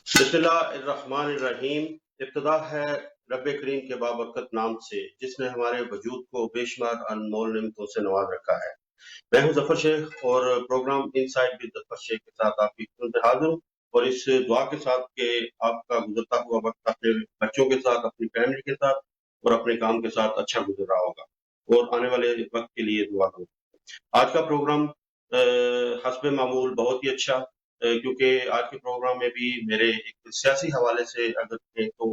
بسم اللہ الرحمن الرحیم. ابتدا ہے رب کریم کے بابرکت نام سے جس نے ہمارے وجود کو بے شمار انمول نعمتوں سے نواز رکھا ہے. میں ہوں ظفر شیخ اور پروگرام انسائٹ ود ظفر شیخ کے ساتھ آپ کی خدمت میں حاضر ہوں، اور اس دعا کے ساتھ کہ آپ کا گزرتا ہوا وقت اپنے بچوں کے ساتھ، اپنی فیملی کے ساتھ اور اپنے کام کے ساتھ اچھا گزر رہا ہوگا اور آنے والے وقت کے لیے دعا کروں. آج کا پروگرام حسب معمول بہت ہی اچھا، کیونکہ آج کے پروگرام میں بھی میرے ایک سیاسی حوالے سے اگر کہیں تو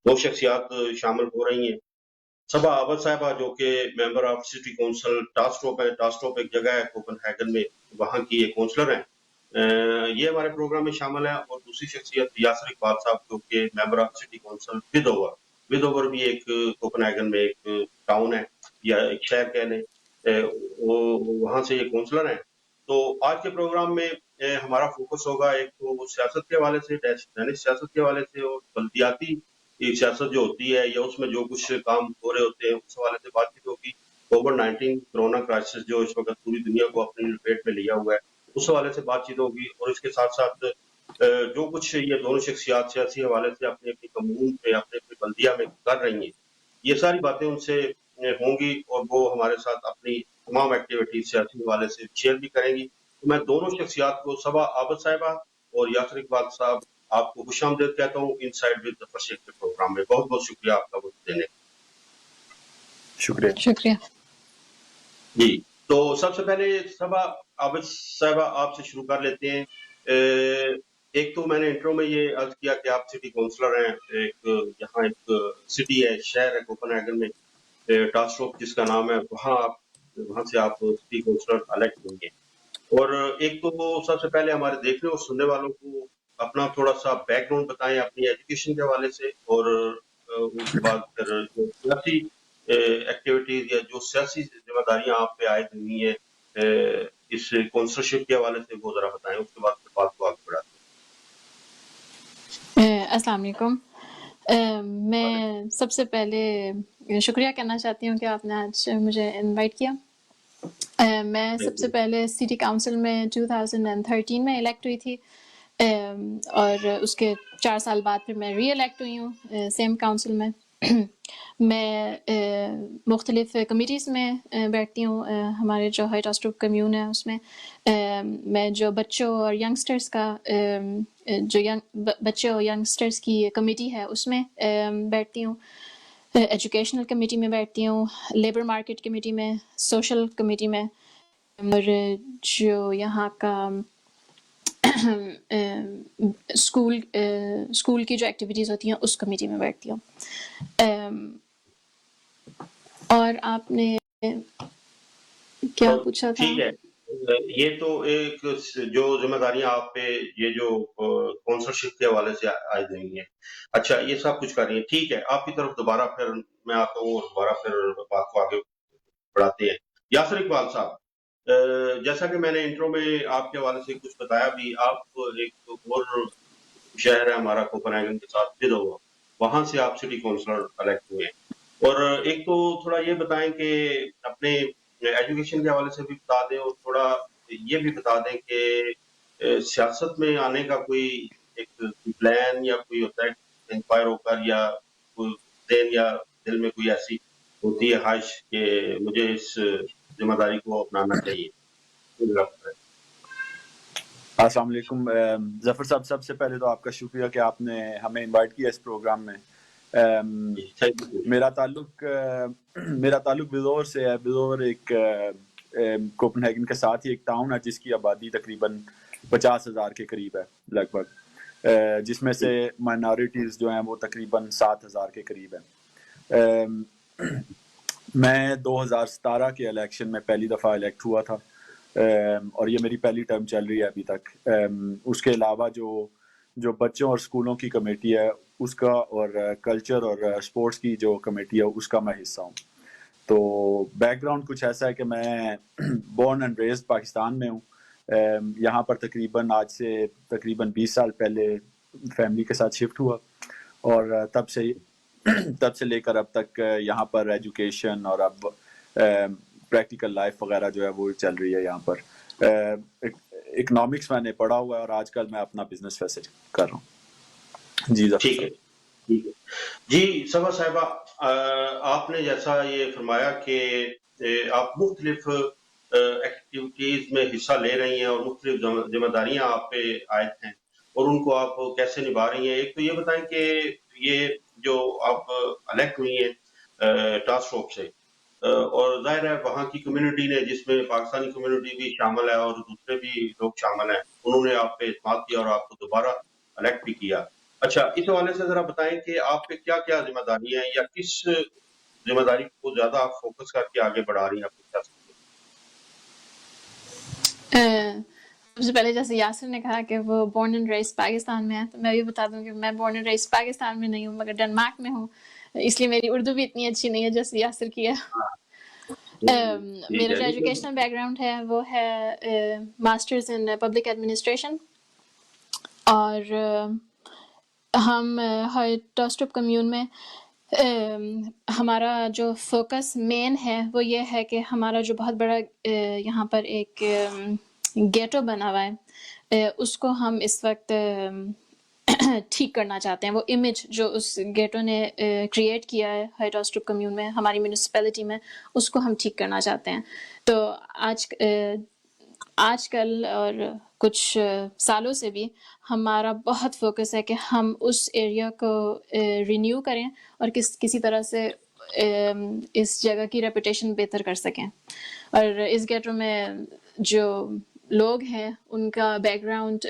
دو شخصیات شامل ہو رہی ہیں. صبا عابد صاحبہ جو کہ ممبر آف سٹی کونسل ٹاسٹروپ ہے، ٹاسٹروپ ایک جگہ ہے کوپن ہیگن میں، وہاں کی ایک کونسلر ہیں. یہ ہمارے پروگرام میں شامل ہیں. اور دوسری شخصیت یاسر اقبال صاحب جو کہ ممبر of city council with over بھی ایک کوپن ہیگن میں ایک ٹاؤن ہے یا ایک شہر کہہ لیں، وہ وہاں سے یہ کونسلر ہیں. تو آج کے پروگرام میں ہمارا فوکس ہوگا ایک تو سیاست کے حوالے سے، دینک سیاست کے حوالے سے، اور بلدیاتی سیاست جو ہوتی ہے یا اس میں جو کچھ کام ہو رہے ہوتے ہیں اس حوالے سے بات چیت ہوگی. کووڈ-19 کرونا کرائسس جو اس وقت پوری دنیا کو اپنی لپیٹ میں لیا ہوا ہے اس حوالے سے بات چیت ہوگی. اور اس کے ساتھ ساتھ جو کچھ یہ دونوں شخصیات سیاسی حوالے سے اپنی اپنی کمیون پہ، اپنے اپنی بلدیہ میں کر رہی ہیں، یہ ساری باتیں ان سے ہوں گی اور وہ ہمارے ساتھ اپنی تمام ایکٹیویٹیز سیاسی حوالے سے شیئر بھی کریں گی. تو میں دونوں شخصیات کو، صبا عابد صاحبہ اور یاسر اقبال صاحب، آپ کو خوش آمدید کہتا ہوں انسائڈ ود ظفر شیخ کے پروگرام میں. بہت بہت شکریہ آپ کا وقت دینے کا. شکریہ. جی، تو سب سے پہلے صبا عابد صاحبہ آپ سے شروع کر لیتے ہیں. ایک تو میں نے انٹرو میں یہ عرض کیا کہ آپ سٹی کونسلر ہیں، ایک یہاں ایک سٹی ہے، شہر ہے کوپن ہیگن میں، ٹاسٹروپ جس کا نام ہے، وہاں سے آپ سٹی کونسلر الیکٹ ہوئی ہیں. اور ایک تو سب سے پہلے ہمارے دیکھنے اور سننے والوں کو اپنا تھوڑا سا بیک گراؤنڈ بتائیں اپنی ایجوکیشن کے حوالے سے، اور اس کے بعد پھر جو سیاسی ایکٹیویٹیز یا جو سیاسی ذمہ داریاں آپ پہ عائد ہوئی ہیں اس کونسلرشپ کے حوالے سے وہ ذرا بتائیں. اس کے بعد پھر بات کو آگے بڑھاتے السلام علیکم. میں سب سے پہلے شکریہ کہنا چاہتی ہوں کہ آپ نے آج مجھے انوائٹ کیا. میں سب سے ہیں. پہلے سٹی کاؤنسل میں 2013 میں الیکٹ ہوئی تھی، اور اس کے 4 سال بعد پھر میں ری الیکٹ ہوئی ہوں سیم کاؤنسل میں. میں مختلف کمیٹیز میں بیٹھتی ہوں. ہمارے جو ہائی ٹاسٹروپ کمیون ہے اس میں میں جو بچوں اور ینگسٹرز کا جو بچوں اور ینگسٹرز کی کمیٹی ہے اس میں بیٹھتی ہوں. ایجوکیشنل کمیٹی میں بیٹھتی ہوں، لیبر مارکیٹ کمیٹی میں، سوشل کمیٹی میں، اور جو یہاں کا اسکول کی جو ایکٹیویٹیز ہوتی ہیں اس کمیٹی میں بیٹھتی ہوں. اور آپ نے کیا پوچھا تھا؟ ٹھیک ہے، یہ تو ایک جو ذمہ داریاں آپ پہ یہ جو کونسلرشپ کے حوالے سے عائد ہوئی ہیں، اچھا یہ سب کچھ کر رہی ہیں. ٹھیک ہے، آپ کی طرف دوبارہ پھر میں آتا ہوں اور دوبارہ پھر بات کو آگے بڑھاتے ہیں. یاسر اقبال صاحب، جیسا کہ میں نے انٹرو میں آپ کے حوالے سے کچھ بتایا بھی، آپ ایک اور شہر ہے ہمارا کوپن ہیگن کے ساتھ فل ہوا، وہاں سے آپ سٹی کونسلر الیکٹ ہوئے ہیں. اور ایک تو تھوڑا یہ بتائیں کہ اپنے ایجوکیشن کے حوالے سے بھی بتا دیں، اور تھوڑا یہ بھی بتا دیں کہ سیاست میں آنے کا کوئی ایک پلان یا کوئی ہوتا ہے انسپائر ہو کر، یا کوئی ذہن یا دل میں کوئی ایسی ہوتی ہے خواہش کہ مجھے اس ذمہ داری کو اپنانا چاہیے. السلام علیکم. ظفر صاحب، سب سے پہلے تو آپ کا شکریہ کہ آپ نے ہمیں انوائٹ کیا اس پروگرام میں. میرا تعلق بلور سے ہے. بلور ایک کوپن ہیگن کے ساتھ ہی ایک ٹاؤن ہے جس کی آبادی تقریباً 50,000 کے قریب ہے لگ بھگ، جس میں سے مائنورٹیز جو ہیں وہ تقریباً 7,000 کے قریب ہیں. میں 2017 کے الیکشن میں پہلی دفعہ الیکٹ ہوا تھا، اور یہ میری پہلی ٹرم چل رہی ہے ابھی تک. اس کے علاوہ جو بچوں اور اسکولوں کی کمیٹی ہے اس کا، اور کلچر اور اسپورٹس کی جو کمیٹی ہے اس کا میں حصہ ہوں. تو بیک گراؤنڈ کچھ ایسا ہے کہ میں بورن اینڈ ریزڈ پاکستان میں ہوں. یہاں پر آج سے تقریباً 20 سال پہلے فیملی کے ساتھ شفٹ ہوا، اور تب سے لے کر اب تک یہاں پر ایجوکیشن اور اب پریکٹیکل لائف وغیرہ جو ہے وہ چل رہی ہے. یہاں پر اکنامکس میں نے پڑھا ہوا ہے، اور آج کل میں اپنا بزنس ویسے کر رہا ہوں. جی ظفر ٹھیک ہے صاحب. ٹھیک ہے. جی صبا صاحبہ، آپ نے جیسا یہ فرمایا کہ آپ مختلف ایکٹیویٹیز میں حصہ لے رہی ہیں اور مختلف ذمہ داریاں آپ پہ عائد ہیں اور ان کو آپ کیسے نبھا رہی ہیں. ایک تو یہ بتائیں کہ یہ جو آپ الیکٹ ہوئی ہیں ٹاسک فورس سے، اور ظاہر ہے وہاں کی کمیونٹی نے، جس میں پاکستانی کمیونٹی بھی شامل ہے اور دوسرے بھی لوگ شامل ہیں، انہوں نے آپ پہ اعتماد کیا اور آپ کو دوبارہ الیکٹ بھی کیا. اچھا، اس حوالے سے ذرا بتائیں کہ آپ پہ کیا کیا ذمہ داری ہیں، یا کس ذمہ داری کو زیادہ آپ فوکس کر کے آگے بڑھا رہی ہیں اپنی سیاست میں؟ سب سے پہلے جیسے یاسر نے کہا کہ وہ بورن اینڈ ریس پاکستان میں ہے، تو میں بھی بتا دوں کہ میں بورن اینڈ ریس پاکستان میں نہیں ہوں مگر ڈنمارک میں ہوں، اس لیے میری اردو بھی اتنی اچھی نہیں ہے جیسے یاسر کی ہے. ٹھیک میرا ہے. جو ایجوکیشنل بیک گراؤنڈ ہے وہ ہے ماسٹرز ان پبلک ایڈمنسٹریشن، اور ہم ہر ٹاسٹپ کمیون میں ہمارا جو فوکس مین ہے وہ یہ ہے کہ ہمارا جو بہت بڑا یہاں پر ایک گیٹو بنا ہوا ہے، اس کو ہم اس وقت ٹھیک کرنا چاہتے ہیں. وہ امیج جو اس گیٹو نے کریٹ کیا ہے ہر ٹاسٹپ کمیون میں، ہماری میونسپلٹی میں، اس کو ہم ٹھیک کرنا چاہتے ہیں. تو آج کل اور کچھ سالوں سے بھی ہمارا بہت فوکس ہے کہ ہم اس ایریا کو رینیو کریں اور کسی طرح سے اس جگہ کی ریپوٹیشن بہتر کر سکیں. اور اس گیٹو میں جو لوگ ہیں ان کا بیک گراؤنڈ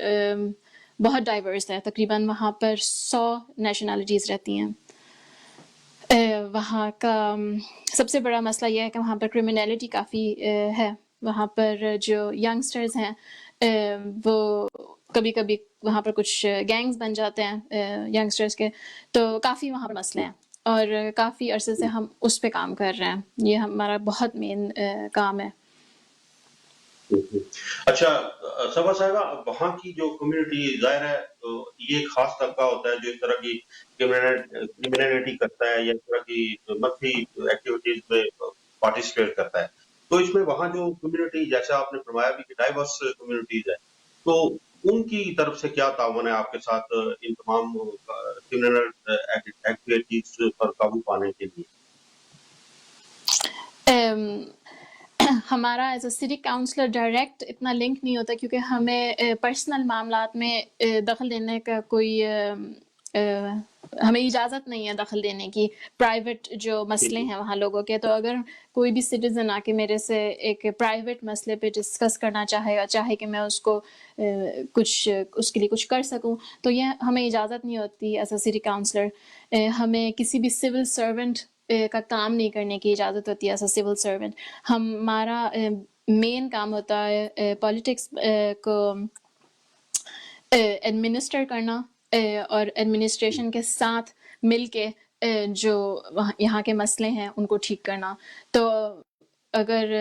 بہت ڈائیورس ہے، تقریباً وہاں پر 100 نیشنلٹیز رہتی ہیں. وہاں کا سب سے بڑا مسئلہ یہ ہے کہ وہاں پر کرمنالٹی کافی ہے. وہاں پر جو ینگسٹرز ہیں وہ کبھی کبھی وہاں پر کچھ گینگز بن جاتے ہیں ینگسٹرز کے، تو کافی وہاں پر مسئلے ہیں اور کافی عرصے سے ہم اس پہ کام کر رہے ہیں. یہ ہمارا بہت مین کام ہے. اچھا صبا صاحبہ، وہاں کی جو کمیونٹی، ظاہر ہے یہ ایک خاص طبقہ ہوتا ہے جو اس طرح کی کرمنالٹی کرتا ہے یا اس طرح کی منفی ایکٹیویٹیز میں پارٹیسپیٹ کرتا ہے. تو اس میں وہاں جو کمیونٹی، جیسا آپ نے فرمایا بھی کہ ڈائیورس کمیونٹیز ہے، تو ان کی طرف سے کیا تعاون ہے آپ کے ساتھ ان تمام کرمنل ایکٹیویٹیز پر قابو پانے کے لیے؟ ہمارا as a city counsellor direct اتنا لنک نہیں ہوتا کیونکہ ہمیں پرسنل معاملات میں دخل دینے کا کوئی ہمیں اجازت نہیں ہے دخل دینے کی. پرائیویٹ جو مسئلے ہیں وہاں لوگوں کے، تو اگر کوئی بھی سٹیزن آ کے میرے سے ایک پرائیویٹ مسئلے پہ ڈسکس کرنا چاہے اور چاہے کہ میں اس کو کچھ اس کے لیے کچھ کر سکوں، تو یہ ہمیں اجازت نہیں ہوتی ایز اے سٹی کاؤنسلر. ہمیں کسی بھی سول سرونٹ کا کام نہیں کرنے کی اجازت ہوتی ہے ایز اے سول سرونٹ. ہمارا مین کام ہوتا ہے پالیٹکس کو ایڈمنسٹر کرنا اور ایڈمنسٹریشن کے ساتھ مل کے جو یہاں کے مسئلے ہیں ان کو ٹھیک کرنا. تو اگر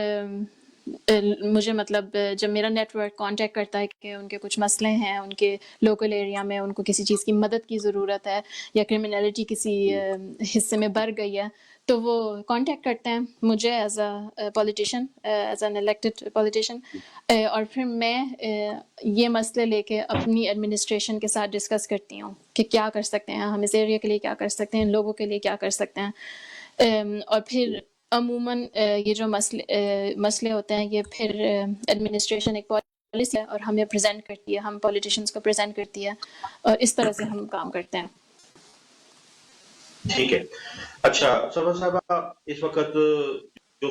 مجھے مطلب جب میرا نیٹ ورک کانٹیکٹ کرتا ہے کہ ان کے کچھ مسئلے ہیں ان کے لوکل ایریا میں، ان کو کسی چیز کی مدد کی ضرورت ہے یا کرمنالٹی کسی حصے میں بڑھ گئی ہے، تو وہ کانٹیکٹ کرتے ہیں مجھے as a politician, as an elected politician. اور پھر میں یہ مسئلے لے کے اپنی ایڈمنسٹریشن کے ساتھ ڈسکس کرتی ہوں کہ کیا کر سکتے ہیں ہم اس ایریا کے لیے، کیا کر سکتے ہیں ان لوگوں کے لیے، کیا کر سکتے ہیں. اور پھر عموماً یہ جو مسئلے ہوتے ہیں یہ پھر ایڈمنسٹریشن ایک پالیسی ہے اور ہمیں پریزنٹ کرتی ہے، ہم پولیٹیشینس کو پریزنٹ کرتی ہے، اور اس طرح سے ہم کام کرتے ہیں. ٹھیک ہے. اچھا صبا صاحبہ، اس وقت جو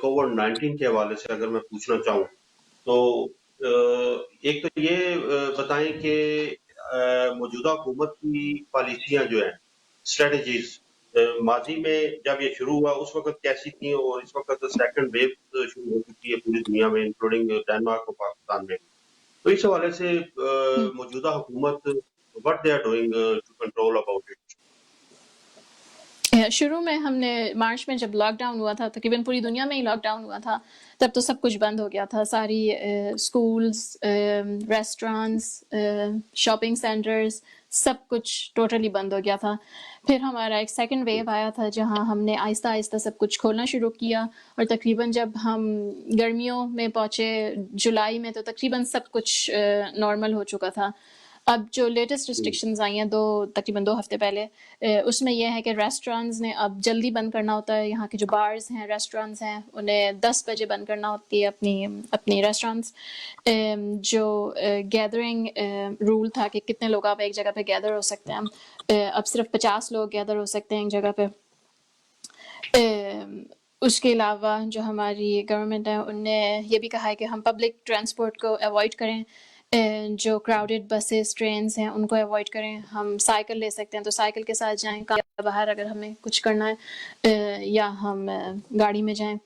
کووڈ-19 کے حوالے سے اگر میں پوچھنا چاہوں تو ایک تو یہ بتائیں کہ موجودہ حکومت کی پالیسیاں جو ہیں، اسٹریٹجیز، ماضی میں جب یہ شروع ہوا اس وقت کیسی تھیں، اور اس وقت سیکنڈ ویو شروع ہو چکی ہے پوری دنیا میں انکلوڈنگ ڈنمارک اور پاکستان میں. تو اس حوالے سے موجودہ حکومت what they are doing to control about it؟ شروع میں ہم نے مارچ میں جب لاک ڈاؤن ہوا تھا، تقریباً پوری دنیا میں ہی لاک ڈاؤن ہوا تھا، تب تو سب کچھ بند ہو گیا تھا. ساری اسکولس، ریسٹورانٹس، شاپنگ سینٹرز، سب کچھ ٹوٹلی بند ہو گیا تھا. پھر ہمارا ایک سیکنڈ ویو آیا تھا جہاں ہم نے آہستہ آہستہ سب کچھ کھولنا شروع کیا، اور تقریباً جب ہم گرمیوں میں پہنچے جولائی میں تو تقریباً سب کچھ نارمل ہو چکا تھا. اب جو لیٹسٹ ریسٹرکشنز آئی ہیں تقریباً 2 ہفتے پہلے، اس میں یہ ہے کہ ریسٹورانٹس نے اب جلدی بند کرنا ہوتا ہے. یہاں کے جو بارز ہیں، ریسٹورانٹس ہیں، انہیں 10 بجے بند کرنا ہوتی ہے اپنی ریسٹورانٹس. جو گیدرنگ رول تھا کہ کتنے لوگ آپ ایک جگہ پہ گیدر ہو سکتے ہیں، اب صرف 50 لوگ گیدر ہو سکتے ہیں ایک جگہ پہ. اس کے علاوہ جو ہماری گورنمنٹ ہے ان نے یہ بھی کہا ہے کہ ہم پبلک ٹرانسپورٹ کو ایوائڈ کریں، جو کراؤڈڈ بسز ٹرینز ہیں ان کو ایوائڈ کریں. ہم سائیکل لے سکتے ہیں تو سائیکل کے ساتھ جائیں باہر اگر ہمیں کچھ کرنا ہے، یا ہم گاڑی میں جائیں.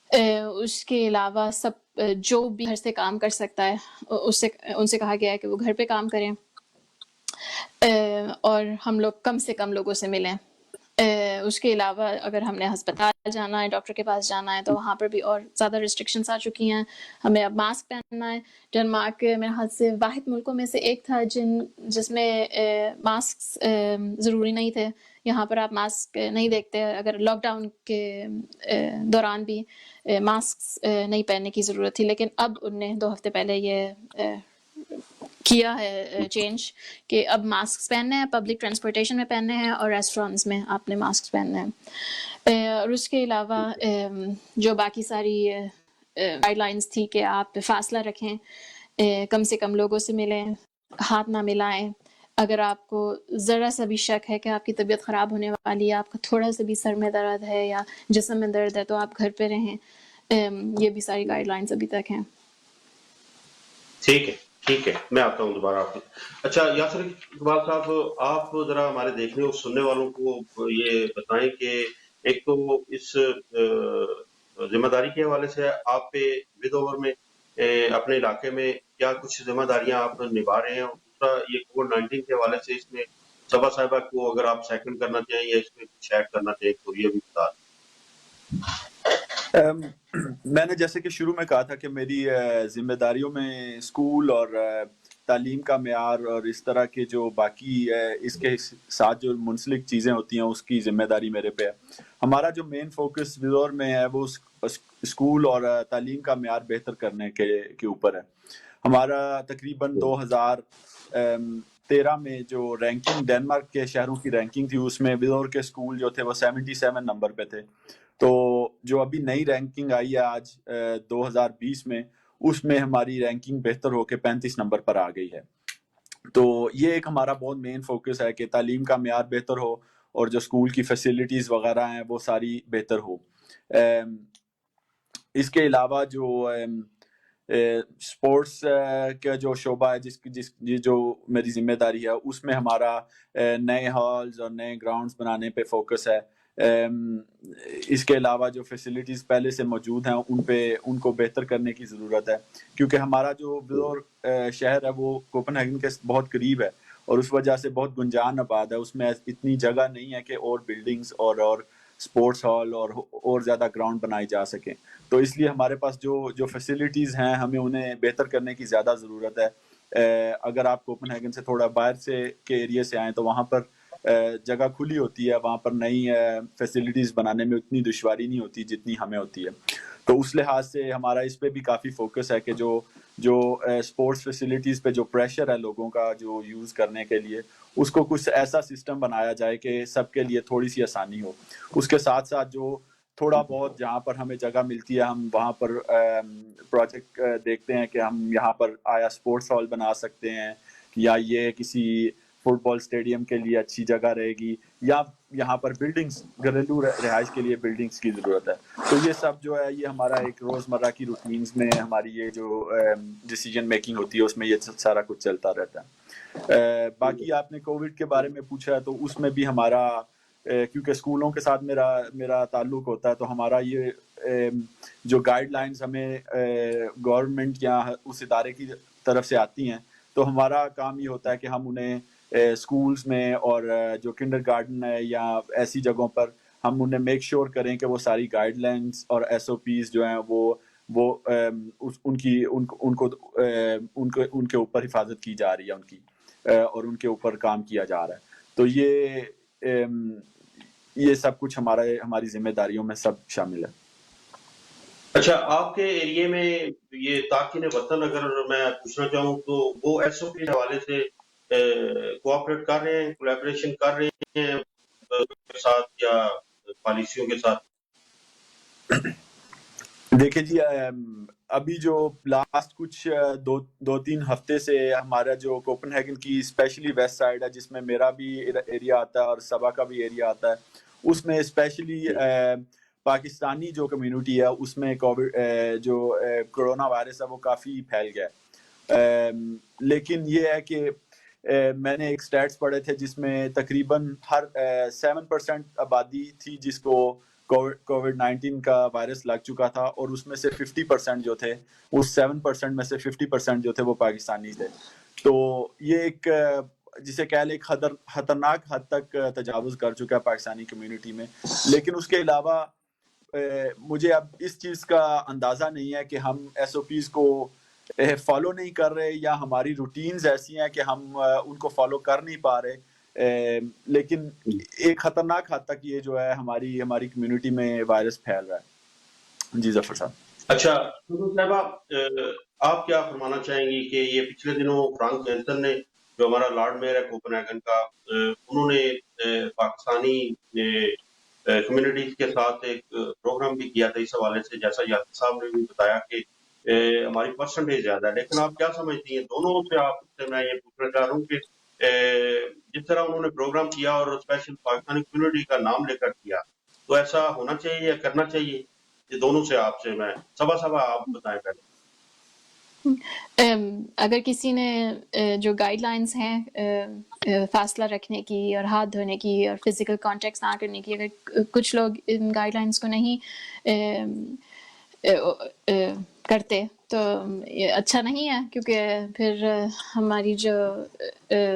اس کے علاوہ سب جو بھی گھر سے کام کر سکتا ہے ان سے کہا گیا ہے کہ وہ گھر پہ کام کریں، اور ہم لوگ کم سے کم لوگوں سے ملیں. اس کے علاوہ اگر ہم نے ہسپتال جانا ہے، ڈاکٹر کے پاس جانا ہے، تو وہاں پر بھی اور زیادہ ریسٹرکشنس آ چکی ہیں. ہمیں اب ماسک پہننا ہے. ڈنمارک میرے خیال سے واحد ملکوں میں سے ایک تھا جس میں ماسک ضروری نہیں تھے. یہاں پر آپ ماسک نہیں دیکھتے. اگر لاک ڈاؤن کے دوران بھی ماسک نہیں پہننے کی ضرورت تھی، لیکن اب ان نے 2 ہفتے پہلے یہ کیا ہے چینج کہ اب ماسک پہننے ہیں، پبلک ٹرانسپورٹیشن میں پہننے ہیں، اور ریسٹورینٹس میں آپ نے ماسک پہننے ہیں. اور اس کے علاوہ جو باقی ساری گائیڈ لائنس تھی کہ آپ فاصلہ رکھیں، کم سے کم لوگوں سے ملیں، ہاتھ نہ ملائیں. اگر آپ کو ذرا سا بھی شک ہے کہ آپ کی طبیعت خراب ہونے والی ہے، آپ کا تھوڑا سا بھی سر میں درد ہے یا جسم میں درد ہے، تو آپ گھر پہ رہیں. یہ بھی ساری گائیڈ لائنس ابھی تک ہیں. ٹھیک ہے، میں آتا ہوں دوبارہ آپ کو. اچھا یاسر اقبال صاحب، آپ ذرا ہمارے دیکھنے اور سننے والوں کو یہ بتائیں کہ ایک تو اس ذمہ داری کے حوالے سے آپ پہ ود اوور میں اپنے علاقے میں کیا کچھ ذمہ داریاں آپ نبھا رہے ہیں، اور دوسرا یہ کووڈ-19 کے حوالے سے اس میں صبا صاحبہ کو اگر آپ سیکنڈ کرنا چاہیں یا اس میں کچھ ایڈ کرنا چاہیں تو یہ بھی بتا دیں. میں نے جیسے کہ شروع میں کہا تھا کہ میری ذمہ داریوں میں اسکول اور تعلیم کا معیار اور اس طرح کے جو باقی اس کے ساتھ جو منسلک چیزیں ہوتی ہیں اس کی ذمہ داری میرے پہ ہے. ہمارا جو مین فوکس ودور میں ہے وہ اسکول اور تعلیم کا معیار بہتر کرنے کے اوپر ہے. ہمارا تقریباً 2013 میں جو رینکنگ ڈنمارک کے شہروں کی رینکنگ تھی، اس میں ودور کے اسکول جو تھے وہ 77 نمبر پہ تھے. تو جو ابھی نئی رینکنگ آئی ہے آج 2020 میں، اس میں ہماری رینکنگ بہتر ہو کے 35 نمبر پر آ گئی ہے. تو یہ ایک ہمارا بہت مین فوکس ہے کہ تعلیم کا معیار بہتر ہو اور جو اسکول کی فیسلٹیز وغیرہ ہیں وہ ساری بہتر ہو. اس کے علاوہ جو اسپورٹس کا جو شعبہ ہے جو میری ذمہ داری ہے، اس میں ہمارا نئے ہالز اور نئے گراؤنڈز بنانے پہ فوکس ہے. اس کے علاوہ جو فیسلٹیز پہلے سے موجود ہیں ان کو بہتر کرنے کی ضرورت ہے، کیونکہ ہمارا جو ودور شہر ہے وہ کوپن ہیگن کے بہت قریب ہے اور اس وجہ سے بہت گنجان آباد ہے. اس میں اتنی جگہ نہیں ہے کہ اور بلڈنگز اور اسپورٹس ہال اور زیادہ گراؤنڈ بنائی جا سکیں. تو اس لیے ہمارے پاس جو فیسلٹیز ہیں ہمیں انہیں بہتر کرنے کی زیادہ ضرورت ہے. اگر آپ کوپن ہیگن سے تھوڑا باہر کے ایریے سے آئیں تو وہاں پر جگہ کھلی ہوتی ہے، وہاں پر نئی فیسلٹیز بنانے میں اتنی دشواری نہیں ہوتی جتنی ہمیں ہوتی ہے. تو اس لحاظ سے ہمارا اس پہ بھی کافی فوکس ہے کہ جو اسپورٹس فیسلٹیز پہ جو پریشر ہے لوگوں کا جو یوز کرنے کے لیے، اس کو کچھ ایسا سسٹم بنایا جائے کہ سب کے لیے تھوڑی سی آسانی ہو. اس کے ساتھ ساتھ جو تھوڑا بہت جہاں پر ہمیں جگہ ملتی ہے ہم وہاں پر پروجیکٹ دیکھتے ہیں کہ ہم یہاں پر آیا اسپورٹس ہال بنا سکتے ہیں، یا یہ کسی فٹ بال اسٹیڈیم کے لیے اچھی جگہ رہے گی، یا یہاں پر بلڈنگز گھریلو رہائش کے لیے بلڈنگز کی ضرورت ہے. تو یہ سب جو ہے یہ ہمارا ایک روزمرہ کی روٹینز میں ہماری یہ جو ڈیسیجن میکنگ ہوتی ہے اس میں یہ سارا کچھ چلتا رہتا ہے. باقی آپ نے کووڈ کے بارے میں پوچھا تو اس میں بھی ہمارا کیونکہ اسکولوں کے ساتھ میرا تعلق ہوتا ہے، تو ہمارا یہ جو گائیڈ لائنز ہمیں گورنمنٹ یا اس ادارے کی طرف سے آتی ہیں، تو ہمارا کام یہ ہوتا ہے کہ ہم انہیں اسکولز میں اور جو کنڈر گارڈن ہے یا ایسی جگہوں پر ہم انہیں میک شیور کریں کہ وہ ساری گائیڈ لائنز اور ایس او پیز جو ہیں وہ ان کے اوپر حفاظت کی جا رہی ہے، ان کی اور ان کے اوپر کام کیا جا رہا ہے. تو یہ سب کچھ ہماری ذمہ داریوں میں سب شامل ہے. اچھا، آپ کے ایریے میں یہ تارکین وطن اگر میں پوچھنا چاہوں تو وہ ایس او پی کے حوالے سے کوآپریٹ کر رہے ہیں، کولیبریشن کر رہے ہیں کے ساتھ یا پالیسیوں کے ساتھ؟ دیکھیں جی، ابھی جو لاسٹ کچھ دو تین ہفتے سے ہمارا جو کوپن ہیگن کی اسپیشلی ویسٹ سائڈ ہے، جس میں میرا بھی ایریا آتا ہے اور سبا کا بھی ایریا آتا ہے، اس میں اسپیشلی پاکستانی جو کمیونٹی ہے اس میں کووڈ جو کرونا وائرس ہے وہ کافی پھیل گیا ہے. لیکن یہ ہے کہ میں نے ایک سٹیٹس پڑھے تھے جس میں تقریباً ہر 7% آبادی تھی جس کو کووڈ 19 کا وائرس لگ چکا تھا، اور اس میں سے 50% جو تھے، اس 7% میں سے 50% جو تھے وہ پاکستانی تھے. تو یہ ایک جسے کہہ لیں ایک خطرناک حد تک تجاوز کر چکا ہے پاکستانی کمیونٹی میں. لیکن اس کے علاوہ مجھے اب اس چیز کا اندازہ نہیں ہے کہ ہم ایس او پیز کو فالو نہیں کر رہے یا ہماری روٹینز ایسی ہیں کہ ہم ان کو فالو کر نہیں پا رہے. لیکن ایک خطرناک حد تک یہ جو ہے ہماری کمیونٹی میں وائرس پھیل رہا ہے. جی ظفر صاحب. اچھا صاحبہ، آپ کیا فرمانا چاہیں گی کہ یہ پچھلے دنوں فرانک جینسن نے، جو ہمارا لارڈ میئر ہے کوپن ہیگن کا، انہوں نے پاکستانی کمیونٹیز کے ساتھ ایک پروگرام بھی کیا تھا اس حوالے سے، جیسا یاسر صاحب نے بھی بتایا کہ ہماری پرسنٹیج زیادہ ہے. لیکن آپ کیا سمجھتی ہیں دونوں سے؟ آپ سے میں یہ پوچھنا چاہ رہا ہوں کہ جس طرح انہوں نے پروگرام کیا اور اسپیشل پاکستانی کمیونٹی کا نام لے کر کیا، تو ایسا ہونا چاہیے یا کرنا چاہیے؟ یہ دونوں سے آپ سے میں سبا آپ بتائیں پہلے. اگر کسی نے جو گائیڈ لائنس ہیں فاصلہ رکھنے کی اور ہاتھ دھونے کی اور فزیکل کانٹیکٹ نہ کرنے کی، اگر کچھ لوگ ان گائیڈ لائنس کو نہیں کرتے تو یہ اچھا نہیں ہے، کیونکہ پھر ہماری جو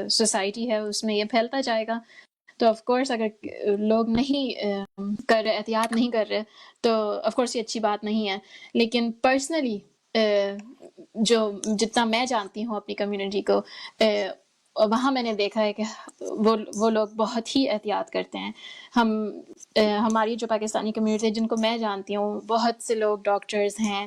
سوسائٹی ہے اس میں یہ پھیلتا جائے گا. تو آف کورس اگر لوگ نہیں کر رہے، احتیاط نہیں کر رہے، تو آف کورس یہ اچھی بات نہیں ہے. لیکن پرسنلی جو جتنا میں جانتی ہوں اپنی کمیونٹی کو، وہاں میں نے دیکھا ہے کہ وہ لوگ بہت ہی احتیاط کرتے ہیں. ہماری جو پاکستانی کمیونٹی ہے جن کو میں جانتی ہوں، بہت سے لوگ ڈاکٹرز ہیں،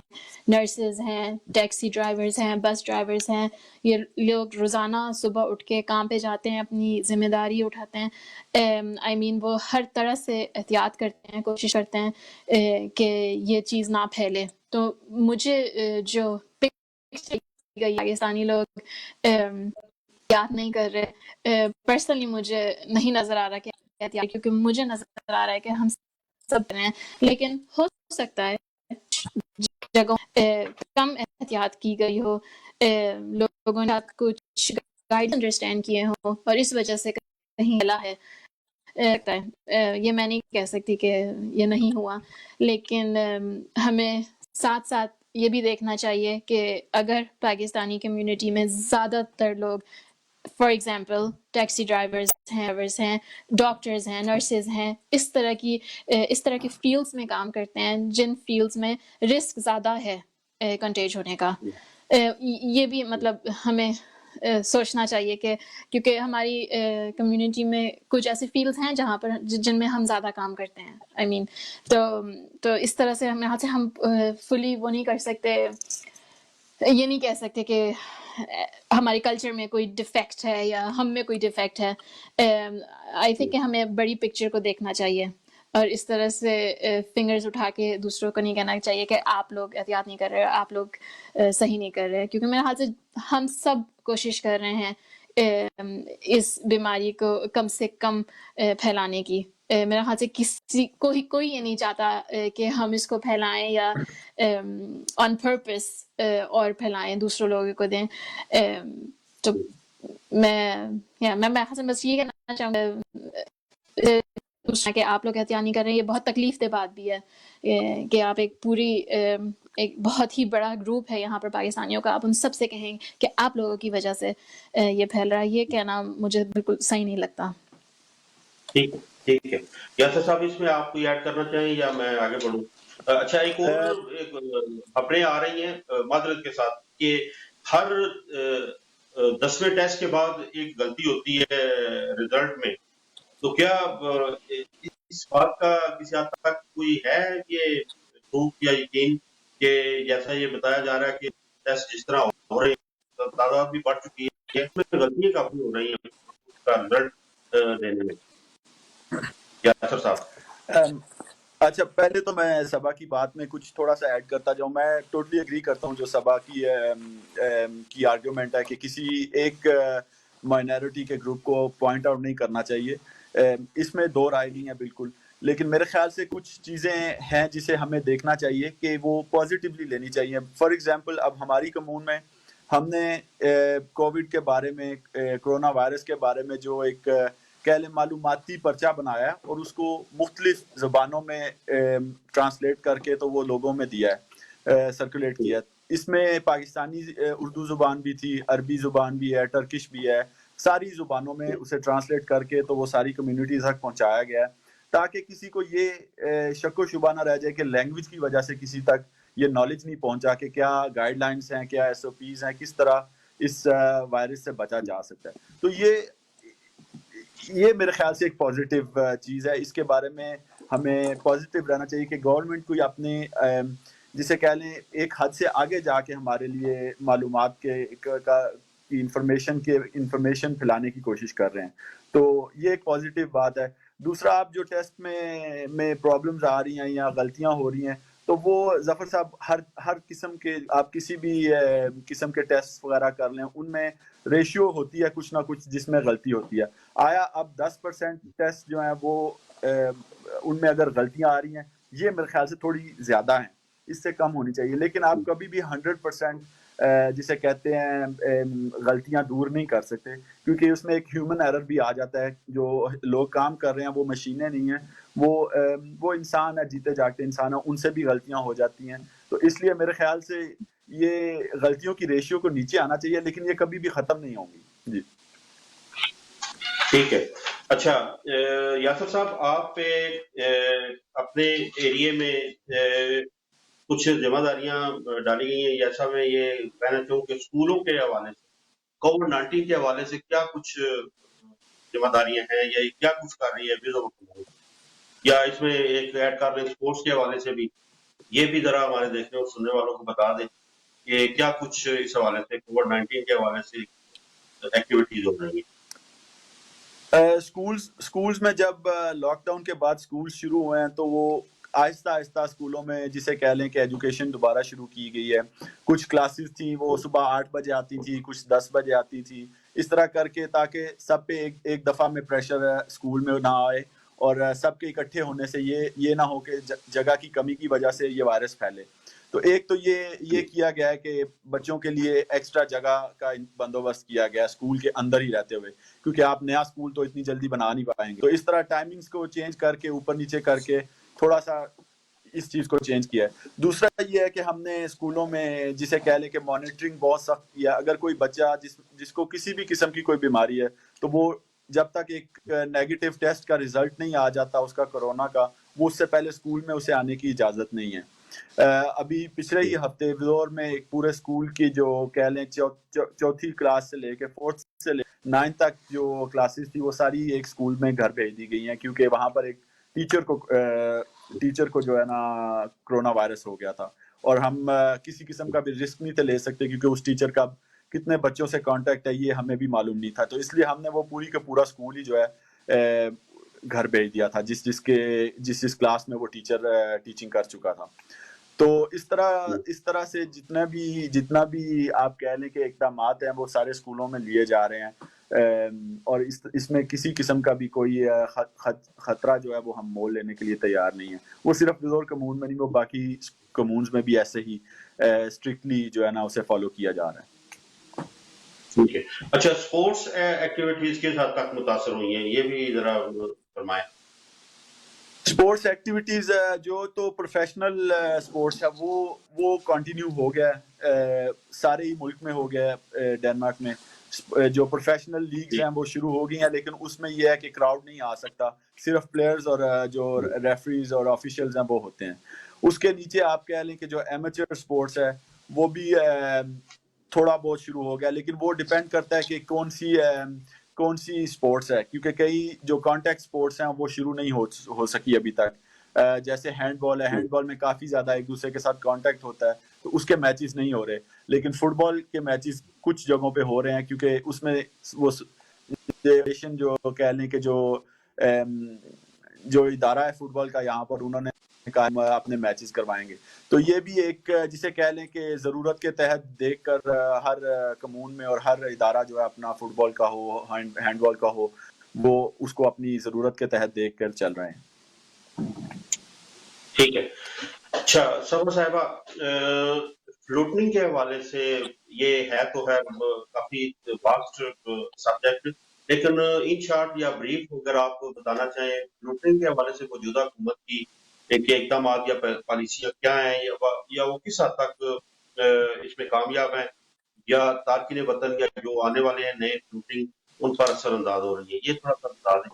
نرسز ہیں، ٹیکسی ڈرائیورز ہیں، بس ڈرائیورز ہیں. یہ لوگ روزانہ صبح اٹھ کے کام پہ جاتے ہیں، اپنی ذمہ داری اٹھاتے ہیں. وہ ہر طرح سے احتیاط کرتے ہیں، کوشش کرتے ہیں کہ یہ چیز نہ پھیلے. تو مجھے جو پکچر گئی پاکستانی لوگ احتیاط نہیں کر رہے، پرسنلی مجھے نہیں نظر آ رہا کہ احتیاط، کیونکہ مجھے نظر آ رہا ہے کہ ہم سب ہیں. لیکن ہو سکتا ہے جگہوں کم احتیاط کی گئی ہو، لوگوں نے کچھ گائیڈ انڈرسٹینڈ کیے ہوں اور اس وجہ سے کہیں ملا ہے. یہ میں نہیں کہہ سکتی کہ یہ نہیں ہوا، لیکن ہمیں ساتھ ساتھ یہ بھی دیکھنا چاہیے کہ اگر پاکستانی کمیونٹی میں زیادہ تر لوگ، فار ایگزامپل ٹیکسی ڈرائیورز ہیں، ڈاکٹرز ہیں، نرسز ہیں، اس طرح کی فیلڈز میں کام کرتے ہیں جن فیلڈز میں رسک زیادہ ہے کنٹیج ہونے کا. یہ بھی مطلب ہمیں سوچنا چاہیے کہ کیونکہ ہماری کمیونٹی میں کچھ ایسے فیلڈز ہیں جہاں پر جن میں ہم زیادہ کام کرتے ہیں. تو اس طرح سے ہم فلی وہ نہیں کر سکتے، یہ نہیں کہہ سکتے کہ ہمارے کلچر میں کوئی ڈیفیکٹ ہے یا ہم میں کوئی ڈیفیکٹ ہے. آئی تھنک کہ ہمیں بڑی پکچر کو دیکھنا چاہیے اور اس طرح سے فنگرز اٹھا کے دوسروں کو نہیں کہنا چاہیے کہ آپ لوگ احتیاط نہیں کر رہے، آپ لوگ صحیح نہیں کر رہے. کیونکہ میرے خیال سے ہم سب کوشش کر رہے ہیں اس بیماری کو کم سے کم پھیلانے کی. میرے خیال سے کوئی یہ نہیں چاہتا کہ ہم اس کو پھیلائیں یا آن پرپس اور پھیلائیں، دوسروں لوگوں کو دیں. تو میں بس یہ کہنا چاہوں گا دوسرا کہ آپ لوگ احتیاط نہیں کر رہے ہیں. یہ بہت تکلیف دہ بات بھی ہے کہ آپ ایک بہت ہی بڑا گروپ ہے یہاں پر پاکستانیوں کا، آپ ان سب سے کہیں کہ آپ لوگوں کی وجہ سے یہ پھیل رہا ہے. یہ کہنا مجھے بالکل صحیح نہیں لگتا. ٹھیک ہے. یاسر صاحب، اس میں آپ کوئی ایڈ کرنا چاہیں یا میں آگے بڑھوں؟ اچھا، ایک خبریں آ رہی ہیں معذرت کے ساتھ کہ ہر 10ویں ٹیسٹ کے بعد ایک غلطی ہوتی ہے رزلٹ میں. تو کیا اس بات کا کسی حد تک کوئی ہے یہ پروف یا یقین کہ جیسا یہ بتایا جا رہا ہے کہ ٹیسٹ جس طرح ہو رہے ہیں تعداد بھی بڑھ چکی ہے، اس میں غلطیاں کافی ہو رہی ہیں اس کا رزلٹ دینے میں. یاسر صاحب. اچھا، پہلے تو میں صبا کی بات میں کچھ تھوڑا سا ایڈ کرتا جاؤں. میں ٹوٹلی اگری کرتا ہوں جو صبا کی آرگیومنٹ ہے کہ کسی ایک مائنورٹی کے گروپ کو پوائنٹ آؤٹ نہیں کرنا چاہیے. اس میں دو رائے نہیں ہے بالکل، لیکن میرے خیال سے کچھ چیزیں ہیں جسے ہمیں دیکھنا چاہیے کہ وہ پازیٹیولی لینی چاہیے. فار ایگزامپل اب ہماری کمیون میں ہم نے کووڈ کے بارے میں، کرونا وائرس کے بارے میں جو ایک کہہ لیں معلوماتی پرچہ بنایا اور اس کو مختلف زبانوں میں ٹرانسلیٹ کر کے تو وہ لوگوں میں دیا ہے، سرکولیٹ کیا ہے. اس میں پاکستانی اردو زبان بھی تھی، عربی زبان بھی ہے، ٹرکش بھی ہے، ساری زبانوں میں اسے ٹرانسلیٹ کر کے تو وہ ساری کمیونٹیز تک پہنچایا گیا ہے تاکہ کسی کو یہ شک و شبہ نہ رہ جائے کہ لینگویج کی وجہ سے کسی تک یہ نالج نہیں پہنچا کہ کیا گائیڈ لائنس ہیں، کیا ایس او پیز ہیں، کس طرح اس وائرس سے بچا جا سکتا ہے. تو یہ میرے خیال سے ایک پازیٹیو چیز ہے. اس کے بارے میں ہمیں پازیٹیو رہنا چاہیے کہ گورنمنٹ کوئی اپنے جسے کہہ لیں ایک حد سے آگے جا کے ہمارے لیے معلومات کے انفارمیشن پھیلانے کی کوشش کر رہے ہیں. تو یہ ایک پازیٹیو بات ہے. دوسرا، آپ جو ٹیسٹ میں پرابلمز آ رہی ہیں یا غلطیاں ہو رہی ہیں تو وہ ظفر صاحب ہر قسم کے آپ کسی بھی قسم کے ٹیسٹ وغیرہ کر لیں، ان میں ریشیو ہوتی ہے کچھ نہ کچھ جس میں غلطی ہوتی ہے. آیا اب 10% ٹیسٹ جو ہیں وہ ان میں اگر غلطیاں آ رہی ہیں، یہ میرے خیال سے تھوڑی زیادہ ہیں، اس سے کم ہونی چاہیے. لیکن آپ کبھی بھی 100% جسے کہتے ہیں غلطیاں دور نہیں کر سکتے، کیونکہ اس میں ایک ہیومن ایرر بھی آ جاتا ہے. جو لوگ کام کر رہے ہیں وہ مشینیں نہیں ہیں، وہ انسان ہے، جیتے جاگتے انسان ہیں، ان سے بھی غلطیاں ہو جاتی ہیں. تو اس لیے میرے خیال سے یہ غلطیوں کی ریشیو کو نیچے آنا چاہیے، لیکن یہ کبھی بھی ختم نہیں ہوں گی. جی ٹھیک ہے. اچھا یاسر صاحب، آپ اپنے ایریے میں کچھ ذمہ داریاں ڈالی گئی ہیں، جیسا میں یہ کہنا چاہوں کہ اسکولوں کے حوالے سے کووڈ-19 کے حوالے سے کیا کچھ ذمہ داریاں ہیں یا کیا کچھ کر رہی ہے یا اس میں ایک ایڈ کر رہے ہیں اسپورٹس کے حوالے سے بھی، یہ بھی ذرا ہمارے دیکھنے اور سننے والوں کو بتا دیں کہ کیا کچھ اس حوالے سے کووڈ-19 کے حوالے سے ایکٹیویٹیز ہو رہی ہیں. اسکولز میں جب لاک ڈاؤن کے بعد اسکول شروع ہوئے ہیں تو وہ آہستہ آہستہ اسکولوں میں جسے کہہ لیں کہ ایجوکیشن دوبارہ شروع کی گئی ہے. کچھ کلاسز تھیں وہ صبح 8 بجے آتی تھی، کچھ 10 بجے آتی تھی، اس طرح کر کے تاکہ سب پہ ایک دفعہ میں پریشر اسکول میں نہ آئے اور سب کے اکٹھے ہونے سے یہ نہ ہو کہ جگہ کی کمی کی وجہ سے یہ وائرس پھیلے. تو ایک تو یہ کیا گیا ہے کہ بچوں کے لیے ایکسٹرا جگہ کا بندوبست کیا گیا اسکول کے اندر ہی رہتے ہوئے، کیونکہ آپ نیا اسکول تو اتنی جلدی بنا نہیں پائیں گے. تو اس طرح ٹائمنگز کو چینج کر کے اوپر نیچے کر کے تھوڑا سا اس چیز کو چینج کیا ہے. دوسرا یہ ہے کہ ہم نے اسکولوں میں جسے کہہ لیں کہ مانیٹرنگ بہت سخت کیا. اگر کوئی بچہ جس کو کسی بھی قسم کی کوئی بیماری ہے تو وہ جب تک ایک نیگیٹو ٹیسٹ کا رزلٹ نہیں آ جاتا اس کا کرونا کا، وہ اس سے پہلے اسکول میں اسے آنے کی اجازت نہیں ہے. ابھی پچھلے ہی ہفتے وزور میں ایک پورے اسکول کی جو کہہ لیں چوتھی کلاس سے لے کے 4th سے لے 9 تک جو کلاسز تھی وہ ساری ایک اسکول میں گھر بھیج دی گئی ہیں، کیونکہ وہاں پر ایک ٹیچر کو جو ہے نا کرونا وائرس ہو گیا تھا اور ہم کسی قسم کا بھی رسک نہیں تھے لے سکتے کیونکہ اس ٹیچر کا کتنے بچوں سے کانٹیکٹ ہے یہ ہمیں بھی معلوم نہیں تھا. تو اس لیے ہم نے وہ پوری کا پورا اسکول ہی جو ہے گھر بھیج دیا تھا جس کلاس میں وہ ٹیچر ٹیچنگ کر چکا تھا. تو اس طرح سے جتنا بھی آپ کہہ لیں کہ اقدامات ہیں وہ سارے اسکولوں میں لیے جا رہے ہیں اور اس میں کسی قسم کا بھی کوئی خطرہ جو ہے وہ ہم مول لینے کے لیے تیار نہیں ہیں. وہ صرف وزور کمون میں نہیں، وہ باقی کمونز میں بھی ایسے ہی اسٹرکٹلی جو ہے نا اسے فالو کیا جا رہا ہے. ٹھیک ہے. اچھا، اسپورٹس ایکٹیویٹیز کس حد تک متاثر ہوئی ہیں، یہ بھی ذرا فرمائیں. اسپورٹس ایکٹیویٹیز جو تو پروفیشنل اسپورٹس ہے وہ کنٹینیو ہو گیا ہے، سارے ہی ملک میں ہو گیا ہے. ڈینمارک میں جو پروفیشنل لیگز ہیں وہ شروع ہو گئی ہیں، لیکن اس میں یہ ہے کہ کراؤڈ نہیں آ سکتا، صرف پلیئرز اور جو ریفریز اور آفیشیلز ہیں وہ ہوتے ہیں. اس کے نیچے آپ کہہ لیں کہ جو ایمیچر اسپورٹس ہے وہ بھی تھوڑا بہت شروع ہو گیا، لیکن وہ ڈیپینڈ کرتا ہے کہ کون سی اسپورٹس ہے، کیونکہ کئی جو کانٹیکٹ اسپورٹس ہیں وہ شروع نہیں ہو سکی ابھی تک. جیسے ہینڈ بال ہے, ہینڈ بال میں کافی زیادہ ایک دوسرے کے ساتھ کانٹیکٹ ہوتا ہے, تو اس کے میچز نہیں ہو رہے, لیکن فٹ بال کے میچز کچھ جگہوں پہ ہو رہے ہیں, کیونکہ اس میں وہ جو کہہ لیں کہ جو ادارہ ہے فٹ بال کا یہاں پر, انہوں نے کہا اپنے میچز کروائیں گے. تو یہ بھی ایک جسے کہہ لیں کہ ضرورت کے تحت دیکھ کر ہر کمون میں اور ہر ادارہ جو ہے اپنا فٹ بال کا ہو, ہینڈ بال کا ہو, وہ اس کو اپنی ضرورت کے تحت دیکھ کر چل رہے ہیں. ٹھیک ہے. اچھا سبا صاحبہ, فلوٹنگ کے حوالے سے یہ ہے تو ہے کافی واسٹ سبجیکٹ, لیکن ان شارٹ یا بریف اگر آپ بتانا چاہیں فلوٹنگ کے حوالے سے موجودہ حکومت کی اقدامات یا پالیسیاں کیا ہیں, یا وہ کس حد تک اس میں کامیاب ہیں, یا تارکین وطن یا جو آنے والے ہیں نئے فلوٹنگ ان پر اثر انداز ہو رہی ہے, یہ تھوڑا سا بتا دیں.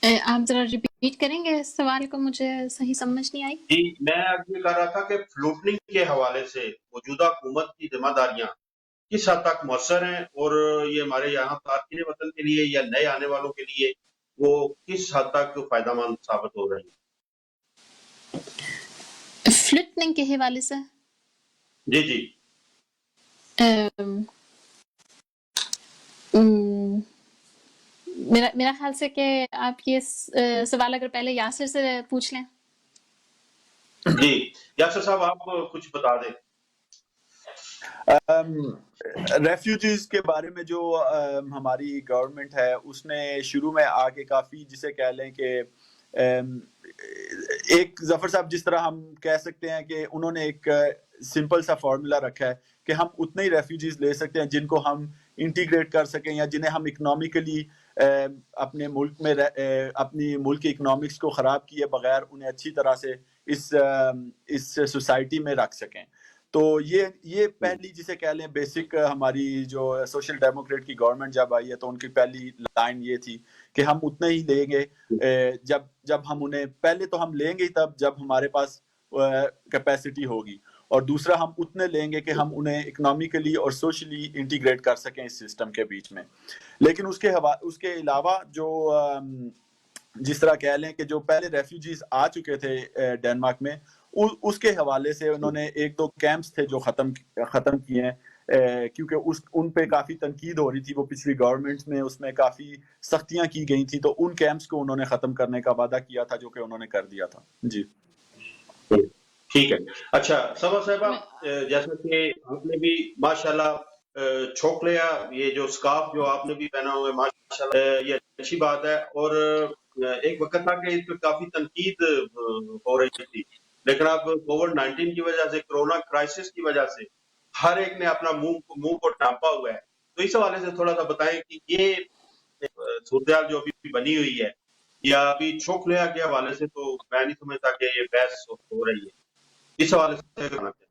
آپ ذرا ریپیٹ کریں گے اس سوال کو, مجھے صحیح سمجھ نہیں آئی. جی میں یہ کہہ رہا تھا کہ فلوٹنگ کے حوالے سے موجودہ حکومت کی ذمہ داریاں کس حد تک مؤثر ہیں, اور یہ ہمارے یہاں تارکین وطن کے لیے یا نئے آنے والوں کے لیے وہ کس حد تک فائدہ مند ثابت ہو رہی ہیں. فلٹنگ کے حوالے سے جی جی میرا خیال سے کہ آپ یہ سوال اگر پہلے یاسر سے پوچھ لیں. جی یاسر صاحب آپ کچھ بتا دیں. ریفیوجیز کے بارے میں جو ہماری گورنمنٹ ہے اس نے شروع میں آ کے کافی جسے کہہ لیں کہ ایک ظفر صاحب جس طرح ہم کہہ سکتے ہیں کہ انہوں نے ایک سمپل سا فارمولا رکھا ہے کہ ہم اتنے ہی ریفیوجیز لے سکتے ہیں جن کو ہم انٹیگریٹ کر سکیں, یا جنہیں ہم اکنامکلی اپنے ملک میں اپنی ملک کی اکنامکس کو خراب کیے بغیر انہیں اچھی طرح سے اس سوسائٹی میں رکھ سکیں. تو یہ پہلی جسے کہہ لیں بیسک ہماری جو سوشل ڈیموکریٹ کی گورنمنٹ جب آئی ہے تو ان کی پہلی لائن یہ تھی کہ ہم اتنے ہی لیں گے, جب ہم انہیں پہلے تو ہم لیں گے تب جب ہمارے پاس کیپیسٹی ہوگی, اور دوسرا ہم اتنے لیں گے کہ ہم انہیں اکنامکلی اور سوشلی انٹیگریٹ کر سکیں اس سسٹم کے بیچ میں. لیکن اس کے علاوہ جو جس طرح کہہ لیں کہ جو پہلے ریفیوجیز آ چکے تھے ڈینمارک میں, اس کے حوالے سے انہوں نے ایک دو کیمپس تھے جو ختم کیے ہیں, کیونکہ ان پہ کافی تنقید ہو رہی تھی, وہ پچھلی گورنمنٹ میں اس میں کافی سختیاں کی گئی تھیں, تو ان کیمپس کو انہوں نے ختم کرنے کا وعدہ کیا تھا جو کہ انہوں نے کر دیا تھا. جی ٹھیک ہے. اچھا سبا صاحبہ, جیسا کہ آپ نے بھی ماشاءاللہ چھوک لیا, یہ جو سکارف جو آپ نے بھی پہنا ہوا ہے ماشاءاللہ یہ اچھی بات ہے, اور ایک وقت تھا کہ اس پہ کافی تنقید ہو رہی تھی, لیکن اب کووڈ-19 کی وجہ سے, کرونا کرائسس کی وجہ سے ہر ایک نے اپنا منہ کو ڈھانپا ہوا ہے. تو اس حوالے سے تھوڑا سا بتائیں کہ یہ صورتحال جو ابھی بنی ہوئی ہے, یا ابھی چھوک لیا کے حوالے سے تو میں نہیں سمجھتا کہ یہ بحث ہو رہی ہے, اس حوالے سے کرنا چاہیے.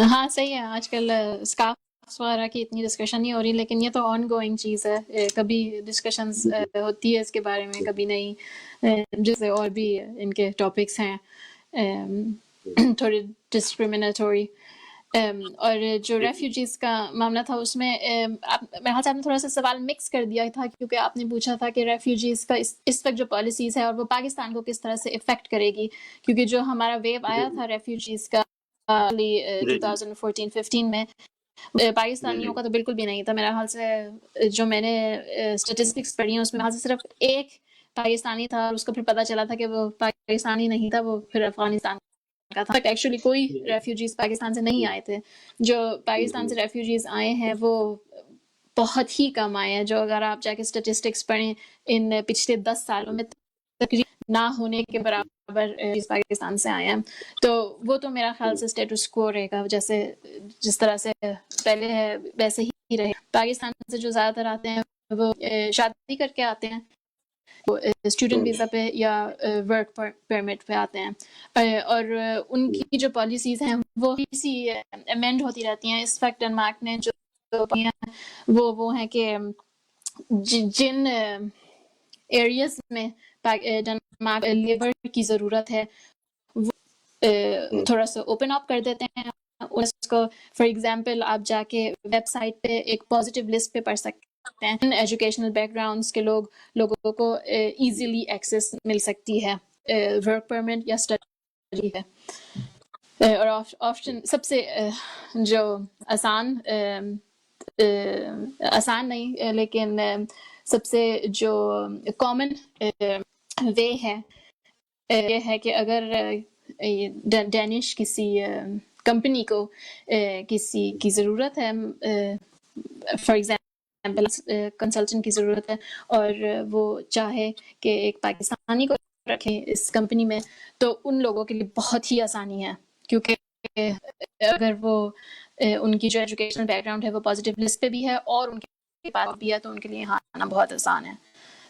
ہاں صحیح ہے, آج کل اسکارف وغیرہ کی اتنی ڈسکشن نہیں ہو رہی, لیکن یہ تو آن گوئنگ چیز ہے, کبھی ڈسکشنز ہوتی ہے اس کے بارے میں, کبھی نہیں, جیسے اور بھی ان کے ٹاپکس ہیں تھوڑی ڈسکریمنیٹوری. اور جو ریفیوجیز کا معاملہ تھا اس میں میرے خیال سے آپ نے تھوڑا سا سوال مکس کر دیا تھا, کیونکہ آپ نے پوچھا تھا کہ ریفیوجیز کا اس وقت جو پالیسیز ہے اور وہ پاکستان کو کس طرح سے افیکٹ کرے گی, کیونکہ جو ہمارا ویو آیا تھا ریفیوجیز کا 2014-15 میں, پاکستانیوں کا تو بالکل بھی نہیں تھا. میرا خیال سے جو میں نے اسٹیٹسٹکس پڑھی ہیں اس میں صرف ایک پاکستانی تھا, اور اس کو پھر پتہ چلا تھا کہ وہ پاکستانی نہیں تھا, وہ پھر افغانستان کا تھا. ایکچولی کوئی ریفیوجیز پاکستان سے نہیں آئے تھے. جو پاکستان سے ریفیوجیز آئے ہیں وہ بہت ہی کم آئے ہیں, جو اگر آپ جا کے اسٹیٹسٹکس پڑھیں ان پچھلے 10 سالوں میں تقریباً نہ ہونے کے برابر پاکستان سے آئے ہیں. تو وہ تو میرا خیال سے اسٹیٹس کو رہے گا, جس طرح سے پہلے ہے ویسے ہی رہے. پاکستان سے جو زیادہ تر آتے ہیں وہ شادی کر کے آتے ہیں, اسٹوڈنٹ ویزا پہ یا ورک پرمٹ پہ آتے ہیں, اور ان کی جو پالیسیز ہیں وہ اسی امینڈ ہوتی رہتی ہیں. اس وقت ڈنمارک نے جو وہ ہیں کہ جن ایریاز میں ڈنمارک لیبر کی ضرورت ہے وہ تھوڑا سا اوپن اپ کر دیتے ہیں اس کو. فار ایگزامپل آپ جا کے ویب سائٹ پہ ایک پازیٹیو لسٹ پہ پڑھ سکتے ہیں. ایجوکیشنل بیک گراؤنڈس کے لوگوں کو ایزیلی ایکسیس مل سکتی ہے ورک پرمٹ یا اسٹڈی ہے. اور آپشن سب سے جو آسان نہیں لیکن سب سے جو کامن وے ہے یہ ہے کہ اگر ڈینش کسی کمپنی کو کسی کی ضرورت ہے فار ایگزامپل کنسلٹنٹ کی ضرورت ہے اور وہ چاہے کہ ایک پاکستانی کو رکھیں اس کمپنی میں تو ان لوگوں کے لیے بہت ہی آسانی ہے کیونکہ اگر وہ ان کی جو ایجوکیشنل بیک گراؤنڈ ہے وہ پازیٹیو لسٹ پہ بھی ہے اور ان کے پاس بھی ہے تو ان کے لیے یہاں آنا بہت آسان ہے.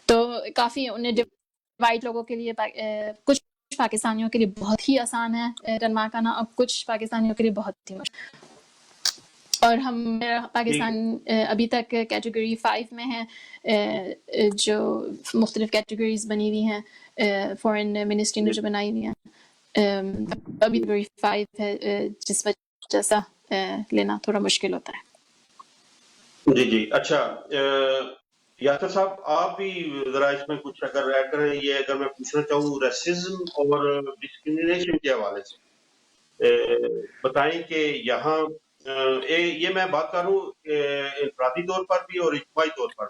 تو کافی انہیں ڈیوائٹ لوگوں کے لیے کچھ پاکستانیوں کے لیے بہت ہی آسان ہے ڈنمارک آنا اور کچھ پاکستانیوں کے لیے بہت ہی مشکل. اور پاکستان ابھی تک کیٹیگری 5 میں ہے جو مختلف کیٹیگریز بنی ہوئی ہیں فورن منسٹری نے جو بنائی ہوئی ہیں ابھی کیٹیگری 5 ہے جس وجہ سے لینا تھوڑا مشکل ہوتا ہے. جی اچھا یاسر صاحب آپ بھی ذرا اس میں کچھ اگر ایڈ کریں. یہ اگر میں پوچھنا چاہوں ریسزم اور ڈسکریمنیشن کے حوالے سے بتائیں کہ یہاں یہ میں بات کروں انفرادی طور پر بھی اور اجتماعی طور پر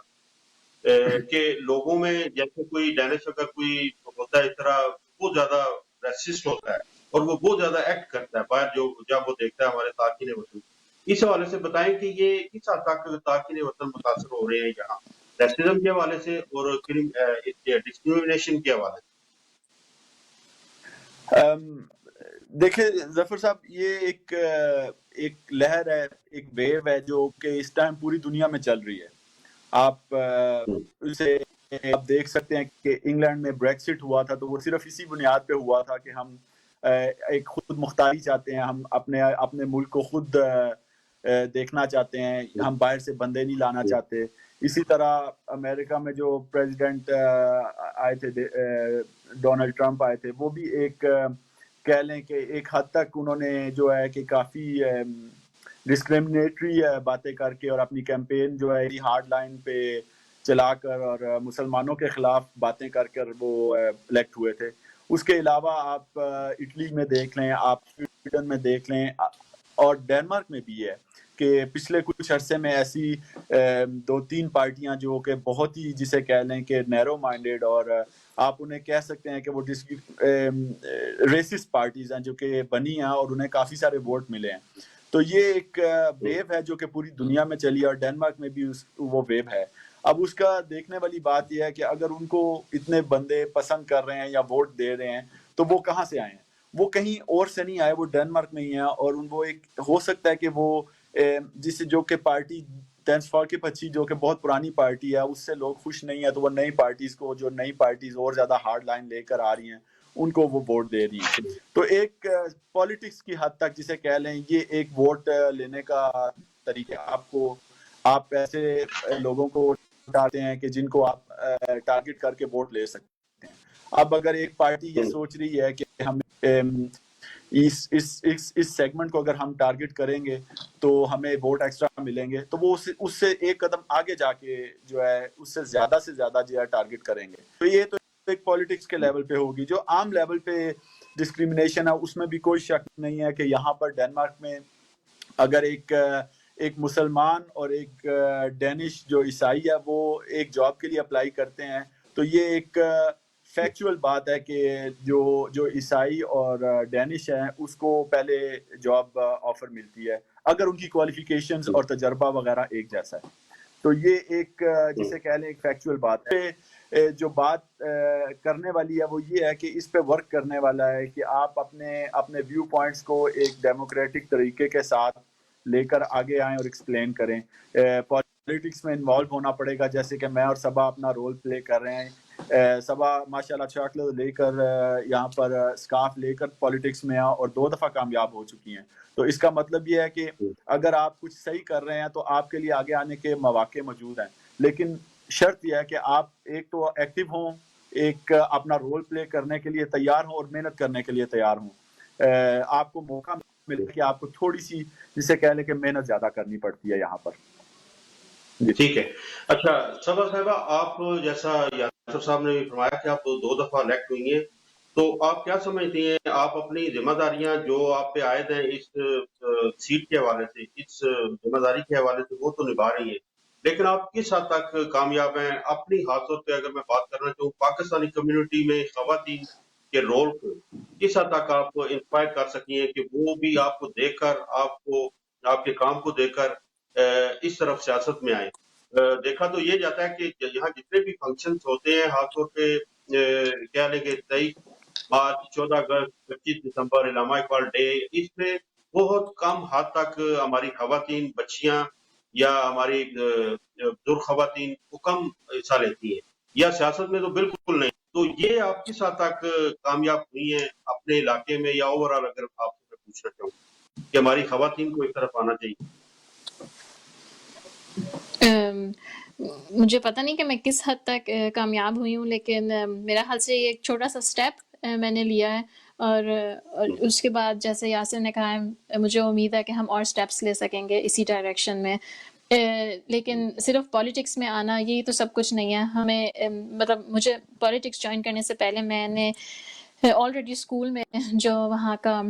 کہ لوگوں میں جیسے کوئی ڈینش اگر کوئی ہوتا ہے اس طرح بہت زیادہ ریسسٹ ہوتا ہے اور وہ بہت زیادہ ایکٹ کرتا ہے باہر جب وہ دیکھتا ہے ہمارے تارکین وطن. اس حوالے سے بتائیں کہ یہ کس حد تک تارکین وطن متاثر ہو رہے ہیں یہاں ریسزم کے حوالے سے اور ڈسکریمنیشن کے حوالے سے. دیکھیں ظفر صاحب یہ ایک لہر ہے ایک ویو ہے جو کہ اس ٹائم پوری دنیا میں چل رہی ہے. آپ اسے آپ دیکھ سکتے ہیں کہ انگلینڈ میں بریکسٹ ہوا تھا تو وہ صرف اسی بنیاد پہ ہوا تھا کہ ہم ایک خود مختاری چاہتے ہیں, ہم اپنے ملک کو خود دیکھنا چاہتے ہیں, ہم باہر سے بندے نہیں لانا چاہتے. اسی طرح امریکہ میں جو پریزیڈنٹ آئے تھے ڈونلڈ ٹرمپ آئے تھے وہ بھی ایک کہہ لیں کہ ایک حد تک انہوں نے جو ہے کہ کافی ڈسکریمنیٹری باتیں کر کے اور اپنی کیمپین جو ہے ہارڈ لائن پہ چلا کر اور مسلمانوں کے خلاف باتیں کر وہ الیکٹ ہوئے تھے. اس کے علاوہ آپ اٹلی میں دیکھ لیں, آپ سویڈن میں دیکھ لیں اور ڈینمارک میں بھی ہے کہ پچھلے کچھ عرصے میں ایسی 2-3 پارٹیاں جو کہ بہت ہی جسے کہہ لیں کہ نیرو مائنڈیڈ اور آپ انہیں کہہ سکتے ہیں کہ وہ ریسسٹ پارٹیز ہیں جو کہ بنی ہیں اور انہیں کافی سارے ووٹ ملے ہیں. تو یہ ایک ویو ہے جو کہ پوری دنیا میں چلی ہے اور ڈینمارک میں بھی وہ ویو ہے. اب اس کا دیکھنے والی بات یہ ہے کہ اگر ان کو اتنے بندے پسند کر رہے ہیں یا ووٹ دے رہے ہیں تو وہ کہاں سے آئے ہیں؟ وہ کہیں اور سے نہیں آئے, وہ ڈینمارک میں ہی ہیں. اور وہ ایک ہو سکتا ہے کہ وہ جس جو کہ پارٹی ڈینس فالکے جو کہ بہت پرانی پارٹی ہے اس سے لوگ خوش نہیں ہیں تو وہ نئی پارٹیز کو جو نئی پارٹیز اور زیادہ ہارڈ لائن لے کر آ رہی ہیں ان کو وہ ووٹ دے رہی ہیں. تو ایک پالیٹکس کی حد تک جسے کہہ لیں یہ ایک ووٹ لینے کا طریقہ آپ ایسے لوگوں کو ڈالتے ہیں کہ جن کو آپ ٹارگٹ کر کے ووٹ لے سکتے ہیں. اب اگر ایک پارٹی یہ سوچ رہی ہے کہ ہم اس سیگمنٹ کو اگر ہم ٹارگٹ کریں گے تو ہمیں ووٹ ایکسٹرا ملیں گے تو وہ اس سے ایک قدم آگے جا کے جو ہے اس سے زیادہ جو ہے ٹارگٹ کریں گے. تو یہ تو ایک پالیٹکس کے لیول پہ ہوگی. جو عام لیول پہ ڈسکریمنیشن ہے اس میں بھی کوئی شک نہیں ہے کہ یہاں پر ڈینمارک میں اگر ایک مسلمان اور ایک ڈینش جو عیسائی ہے وہ ایک جاب کے لیے اپلائی کرتے ہیں تو یہ ایک فیکچول بات ہے کہ جو عیسائی اور ڈینش ہیں اس کو پہلے جاب آفر ملتی ہے اگر ان کی کوالیفیکیشنز اور تجربہ وغیرہ ایک جیسا ہے. تو یہ ایک جسے کہہ لیں ایک فیکچول بات ہے. جو بات کرنے والی ہے وہ یہ ہے کہ اس پہ ورک کرنے والا ہے کہ آپ اپنے ویو پوائنٹس کو ایک ڈیموکریٹک طریقے کے ساتھ لے کر آگے آئیں اور ایکسپلین کریں. پالیٹکس میں انوالو ہونا پڑے گا جیسے کہ میں اور صبا اپنا رول پلے کر رہے ہیں. صبا ماشاءاللہ چاکلیٹ لے کر یہاں پر سکارف لے کر پالیٹکس میں اور 2 دفعہ کامیاب ہو چکی ہیں. تو اس کا مطلب یہ ہے کہ اگر آپ کچھ صحیح کر رہے ہیں تو آپ کے لیے آگے آنے کے مواقع موجود ہیں, لیکن شرط یہ ہے کہ آپ ایک تو ایکٹیو ہوں, ایک اپنا رول پلے کرنے کے لیے تیار ہوں اور محنت کرنے کے لیے تیار ہوں. آپ کو موقع ملتا ہے کہ آپ کو تھوڑی سی جسے کہہ لیں کہ محنت زیادہ کرنی پڑتی ہے یہاں پر. ٹھیک ہے. اچھا صبا صاحبہ، آپ جیسا یاسر صاحب نے بھی فرمایا کہ آپ 2 دفعہ الیکٹ ہوئی ہیں، تو آپ کیا سمجھتی ہیں آپ اپنی ذمہ داریاں جو آپ پہ عائد ہیں اس سیٹ کے حوالے سے، اس ذمہ داری کے حوالے سے، وہ تو نبھا رہی ہیں، لیکن آپ کس حد تک کامیاب ہیں اپنی خاص طور پہ اگر میں بات کرنا چاہوں پاکستانی کمیونٹی میں خواتین کے رول کو کس حد تک آپ کو انسپائر کر سکی ہیں کہ وہ بھی آپ کو دیکھ کر آپ کے کام کو دیکھ کر اس طرف سیاست میں آئیں؟ دیکھا تو یہ جاتا ہے کہ یہاں جتنے بھی فنکشنز ہوتے ہیں خاص طور پہ کیا لیں گے 23 مارچ 14 اگست 25 دسمبر علامہ اقبال ڈے، اس میں بہت کم حد تک ہماری خواتین بچیاں یا ہماری بزرگ خواتین وہ کم حصہ لیتی ہیں، یا سیاست میں تو بالکل نہیں. تو یہ آپ کس حد تک کامیاب ہوئی ہیں اپنے علاقے میں، یا اوور آل اگر آپ سے میں پوچھنا چاہوں کہ ہماری خواتین کو اس طرف آنا چاہیے؟ مجھے پتہ نہیں کہ میں کس حد تک کامیاب ہوئی ہوں، لیکن میرا خیال سے یہ ایک چھوٹا سا سٹیپ میں نے لیا ہے، اور اس کے بعد جیسے یاسر نے کہا ہے مجھے امید ہے کہ ہم اور سٹیپس لے سکیں گے اسی ڈائریکشن میں. لیکن صرف پالیٹکس میں آنا یہی تو سب کچھ نہیں ہے. ہمیں مطلب مجھے پالیٹکس جوائن کرنے سے پہلے میں نے آلریڈی اسکول میں جو وہاں کا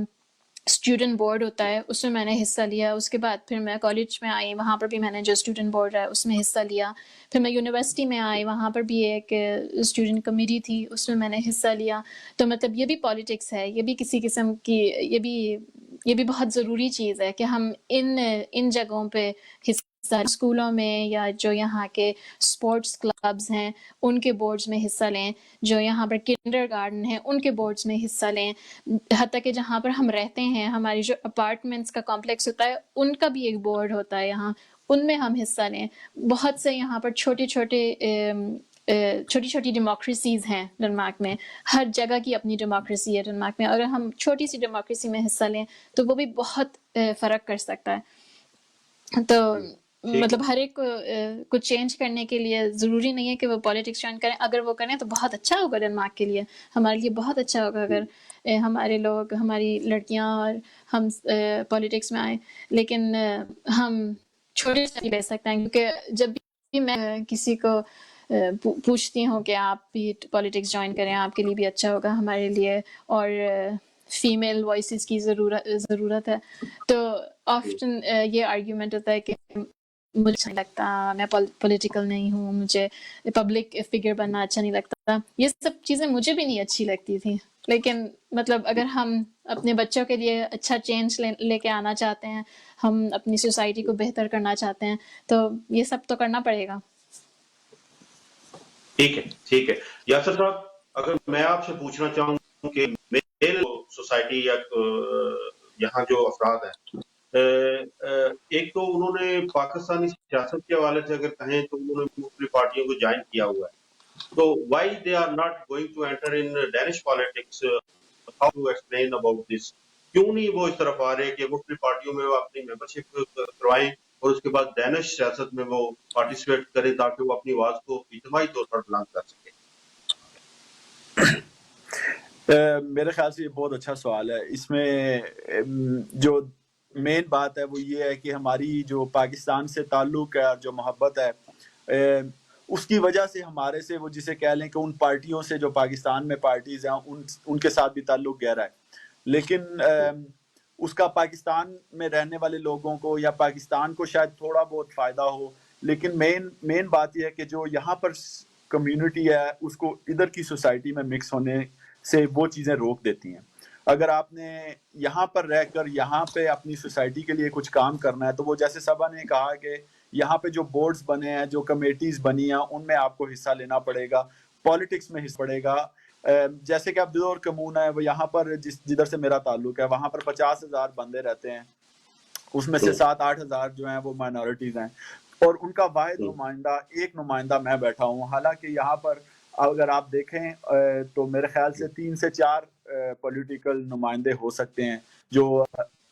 اسٹوڈنٹ بورڈ ہوتا ہے اس میں نے حصہ لیا. اس کے بعد پھر میں کالج میں آئی، وہاں پر بھی میں نے جو اسٹوڈنٹ بورڈ ہے اس میں حصہ لیا. پھر میں یونیورسٹی میں آئی، وہاں پر بھی ایک اسٹوڈنٹ کمیٹی تھی، اس میں نے حصہ لیا. تو مطلب یہ بھی پالیٹکس ہے، یہ بھی کسی قسم کی یہ بھی بہت ضروری چیز ہے کہ ہم ان جگہوں پہ حصہ، اسکولوں میں یا جو یہاں کے اسپورٹس کلبز ہیں ان کے بورڈز میں حصہ لیں، جو یہاں پر کنڈر گارڈن ہیں ان کے بورڈز میں حصہ لیں، حتیٰ کہ جہاں پر ہم رہتے ہیں ہماری جو اپارٹمنٹس کا کمپلیکس ہوتا ہے ان کا بھی ایک بورڈ ہوتا ہے یہاں، ان میں ہم حصہ لیں. بہت سے یہاں پر چھوٹی چھوٹی ڈیموکریسیز ہیں ڈنمارک میں، ہر جگہ کی اپنی ڈیموکریسی ہے ڈنمارک میں. اگر ہم چھوٹی سی ڈیموکریسی میں حصہ لیں تو وہ بھی بہت فرق کر سکتا ہے. تو مطلب ہر ایک کو چینج کرنے کے لیے ضروری نہیں ہے کہ وہ پالیٹکس جوائن کریں. اگر وہ کریں تو بہت اچھا ہوگا ڈنمارک کے لیے، ہمارے لیے بہت اچھا ہوگا اگر ہمارے لوگ، ہماری لڑکیاں اور ہم پالیٹکس میں آئیں. لیکن ہم چھوٹے سے نہیں لے سکتے ہیں، کیونکہ جب بھی میں کسی کو پوچھتی ہوں کہ آپ بھی پالیٹکس جوائن کریں، آپ کے لیے بھی اچھا ہوگا ہمارے لیے، اور فیمیل وائسز کی ضرورت ہے، تو آفٹن یہ آرگیومنٹ ہوتا ہے کہ مجھے اچھا نہیں لگتا، میں پولیٹیکل نہیں ہوں، مجھے پبلک فگر بننا اچھا نہیں لگتا. یہ سب چیزیں مجھے بھی نہیں اچھی لگتی تھیں، لیکن مطلب اگر ہم اپنے بچوں کے لیے اچھا چینج لے کے آنا چاہتے ہیں، ہم اپنی سوسائٹی کو بہتر کرنا چاہتے ہیں، تو یہ سب تو کرنا پڑے گا. ٹھیک ہے. یاسر صاحب، اگر میں آپ سے پوچھنا چاہوں کہ میل سوسائٹی یا یہاں جو افراد ہیں، ایک تو انہوں نے پاکستانی سیاست کے حوالے سے اگر کہیں تو انہوں نے مختلف پارٹیوں کو جوائن کیا ہوا ہے، تو why they are not going to enter in Danish politics? How to explain about this? کیوں نہیں وہ اس طرف آ رہے کہ مختلف پارٹیوں میں وہ اپنی ممبرشپ کروائیں اور اس کے بعد ڈینش سیاست میں وہ پارٹیسپیٹ کریں تاکہ وہ اپنی آواز کو اجتماعی طور پر بلند کر سکیں؟ میرے خیال سے یہ بہت اچھا سوال ہے. اس میں جو مین بات ہے وہ یہ ہے کہ ہماری جو پاکستان سے تعلق ہے اور جو محبت ہے، اس کی وجہ سے ہمارے سے وہ جسے کہہ لیں کہ ان پارٹیوں سے جو پاکستان میں پارٹیز ہیں ان کے ساتھ بھی تعلق گہرا ہے. لیکن اس کا پاکستان میں رہنے والے لوگوں کو یا پاکستان کو شاید تھوڑا بہت فائدہ ہو، لیکن مین بات یہ ہے کہ جو یہاں پر کمیونٹی ہے اس کو ادھر کی سوسائٹی میں مکس ہونے سے وہ چیزیں روک دیتی ہیں. اگر آپ نے یہاں پر رہ کر یہاں پہ اپنی سوسائٹی کے لیے کچھ کام کرنا ہے تو وہ جیسے صبا نے کہا کہ یہاں پہ جو بورڈز بنے ہیں، جو کمیٹیز بنی ہیں، ان میں آپ کو حصہ لینا پڑے گا، پالیٹکس میں حصہ پڑے گا. جیسے کہ عبدالور کمون ہے، وہ یہاں پر جدھر سے میرا تعلق ہے وہاں پر 50,000 بندے رہتے ہیں، اس میں سے 7-8 ہزار جو ہیں وہ مائنورٹیز ہیں، اور ان کا واحد نمائندہ ایک نمائندہ میں بیٹھا ہوں. حالانکہ یہاں پر اگر آپ دیکھیں تو میرے خیال سے 3 سے 4 پولیٹیکل نمائندے ہو سکتے ہیں جو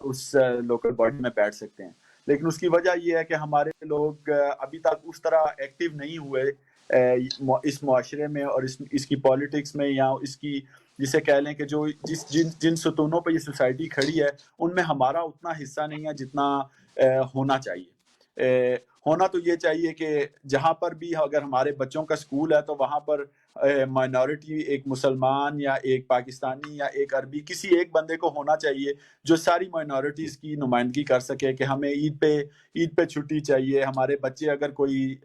اس لوکل باڈی میں بیٹھ سکتے ہیں. لیکن اس کی وجہ یہ ہے کہ ہمارے لوگ ابھی تک اس طرح ایکٹیو نہیں ہوئے اس معاشرے میں اور اس کی پالیٹکس میں، یا اس کی جسے کہہ لیں کہ جو جن ستونوں پہ یہ سوسائٹی کھڑی ہے ان میں ہمارا اتنا حصہ نہیں ہے جتنا ہونا چاہیے. ہونا تو یہ چاہیے کہ جہاں پر بھی اگر ہمارے بچوں کا اسکول ہے تو وہاں پر مائنورٹی ایک مسلمان یا ایک پاکستانی یا ایک عربی کسی ایک بندے کو ہونا چاہیے جو ساری مائنورٹیز کی نمائندگی کر سکے کہ ہمیں عید پہ چھٹی چاہیے. ہمارے بچے اگر کوئی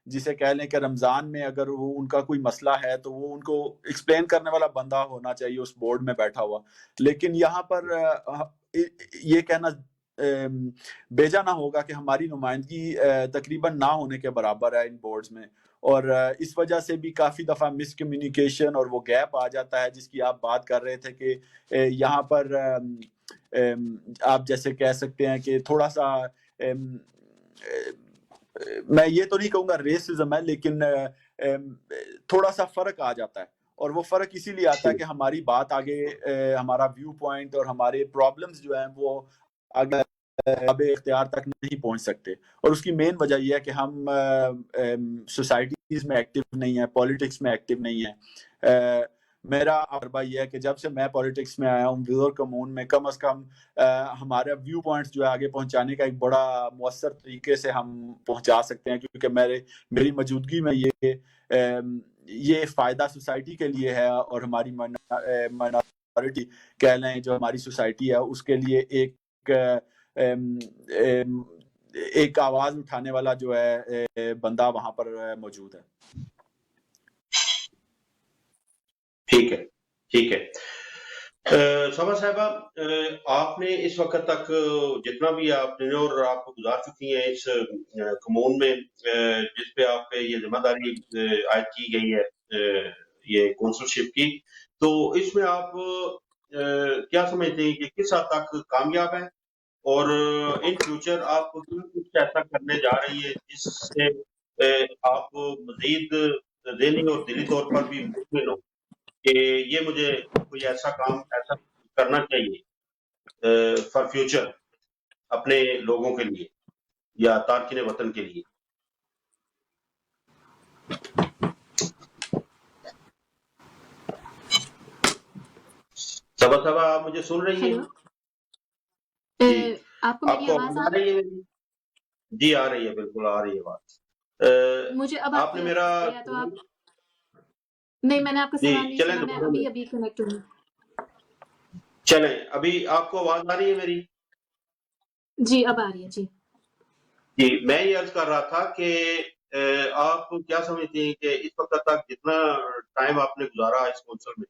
جسے کہہ لیں کہ رمضان میں اگر وہ ان کا کوئی مسئلہ ہے تو وہ ان کو ایکسپلین کرنے والا بندہ ہونا چاہیے اس بورڈ میں بیٹھا ہوا. لیکن یہاں پر یہ کہنا بیجا نہ ہوگا کہ ہماری نمائندگی تقریباً نہ ہونے کے برابر ہے ان بورڈز میں, اور اس وجہ سے بھی کافی دفعہ مس کمیونیکیشن اور وہ گیپ آ جاتا ہے جس کی آپ بات کر رہے تھے کہ یہاں پر آپ جیسے کہہ سکتے ہیں کہ تھوڑا سا میں یہ تو نہیں کہوں گا ریسزم ہے, لیکن تھوڑا سا فرق آ جاتا ہے, اور وہ فرق اسی لیے آتا ہے کہ ہماری بات آگے ہمارا ویو پوائنٹ اور ہمارے پرابلمز جو ہیں وہ آگے اختیار تک نہیں پہنچ سکتے. اور اس کی مین وجہ یہ ہے کہ ہم سوسائٹیز میں ایکٹیو نہیں ہیں, پولیٹکس میں ایکٹیو نہیں ہیں. میرا تجربہ یہ ہے کہ جب سے میں پولیٹکس میں آیا ہوں ویور کمون میں, کم از کم ہمارا ویو پوائنٹس جو ہے آگے پہنچانے کا ایک بڑا مؤثر طریقے سے ہم پہنچا سکتے ہیں, کیونکہ میری موجودگی میں یہ فائدہ سوسائٹی کے لیے ہے, اور ہماری مائنورٹی کہہ لیں جو ہماری سوسائٹی ہے اس کے لیے ایک آواز اٹھانے والا جو ہے بندہ وہاں پر موجود ہے. ٹھیک ہے. سما صاحبہ, آپ نے اس وقت تک جتنا بھی آپ نے اور آپ گزار چکی ہیں اس کمون میں جس پہ آپ پہ یہ ذمہ داری عائد کی گئی ہے یہ کونسلشپ کی, تو اس میں آپ کیا سمجھتے ہیں کہ کس حد تک کامیاب ہے, اور ان فیوچر آپ کچھ ایسا کرنے جا رہی ہے جس سے آپ مزید ذہنی اور دلی طور پر بھی مطمئن ہو کہ یہ مجھے کوئی ایسا کام ایسا کرنا چاہیے فار فیوچر اپنے لوگوں کے لیے یا تارکین وطن کے لیے؟ صبا آپ مجھے سن رہی ہیں؟ جی, آپ کو میری آواز آ رہی ہے؟ جی آ رہی ہے, بالکل آ رہی ہے بات. مجھے اب آپ نے میرا تو آپ نہیں, میں نے آپ کا سوال نہیں چلیں سنا, میں ابھی کنیکٹ ہوں. چلیں, ابھی آپ کو آواز آ رہی ہے میری؟ جی اب آ رہی ہے. جی, میں یہ عرض کر رہا تھا کہ آپ کیا سمجھتے ہیں کہ اس وقت تک جتنا ٹائم آپ نے گزارا اس کونسل میں,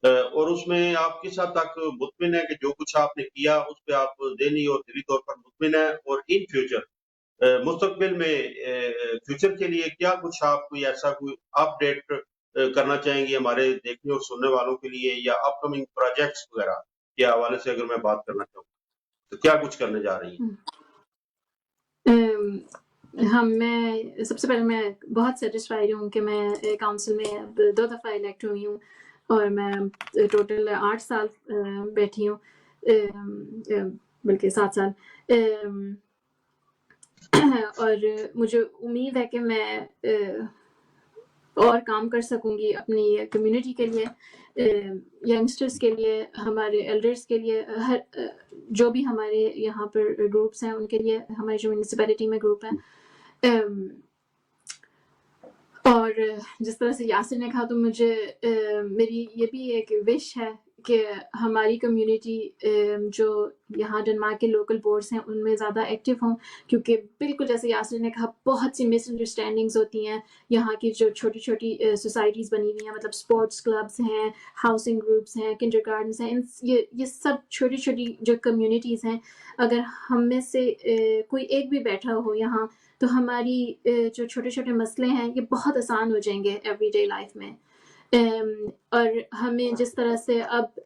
اور اس میں آپ کس حد تک مطمئن ہے کہ جو کچھ آپ نے کیا اس پہ آپ ذہنی اور دلی طور پر مطمئن ہے, اور ان فیوچر مستقبل میں فیوچر کے لیے کیا کچھ آپ کوئی ایسا کوئی اپ ڈیٹ کرنا چاہیں گے ہمارے دیکھنے اور سننے والوں کے لیے, یا اپ کمنگ پروجیکٹس وغیرہ کے حوالے سے اگر میں بات کرنا چاہوں تو کیا کچھ کرنے جا رہی ہیں؟ میں سب سے پہلے میں بہت سیٹسفائیڈ ہوں کہ میں کاؤنسل میں اب 2 دفعہ الیکٹ ہوئی ہوں, اور میں ٹوٹل 8 سال بیٹھی ہوں, بلکہ 7 سال, اور مجھے امید ہے کہ میں اور کام کر سکوں گی اپنی کمیونٹی کے لیے, ینگسٹرز کے لیے, ہمارے ایلڈرز کے لیے, ہر جو بھی ہمارے یہاں پر گروپس ہیں ان کے لیے, ہماری جو میونسپیلٹی میں گروپ ہیں. اور جس طرح سے یاسر نے کہا تو مجھے میری یہ بھی ایک وش ہے کہ ہماری کمیونٹی جو یہاں ڈنمارک کے لوکل بورڈز ہیں ان میں زیادہ ایکٹیو ہوں, کیونکہ بالکل جیسے یاسر نے کہا بہت سی مس انڈرسٹینڈنگز ہوتی ہیں. یہاں کی جو چھوٹی چھوٹی سوسائٹیز بنی ہوئی ہیں, مطلب اسپورٹس کلبس ہیں, ہاؤسنگ گروپس ہیں, کنڈر گارڈنس ہیں, یہ سب چھوٹی چھوٹی جو کمیونٹیز ہیں, اگر ہم میں سے کوئی ایک بھی بیٹھا ہو یہاں تو ہماری جو چھوٹے چھوٹے مسئلے ہیں یہ بہت آسان ہو جائیں گے ایوری ڈے لائف میں. اور ہمیں جس طرح سے اب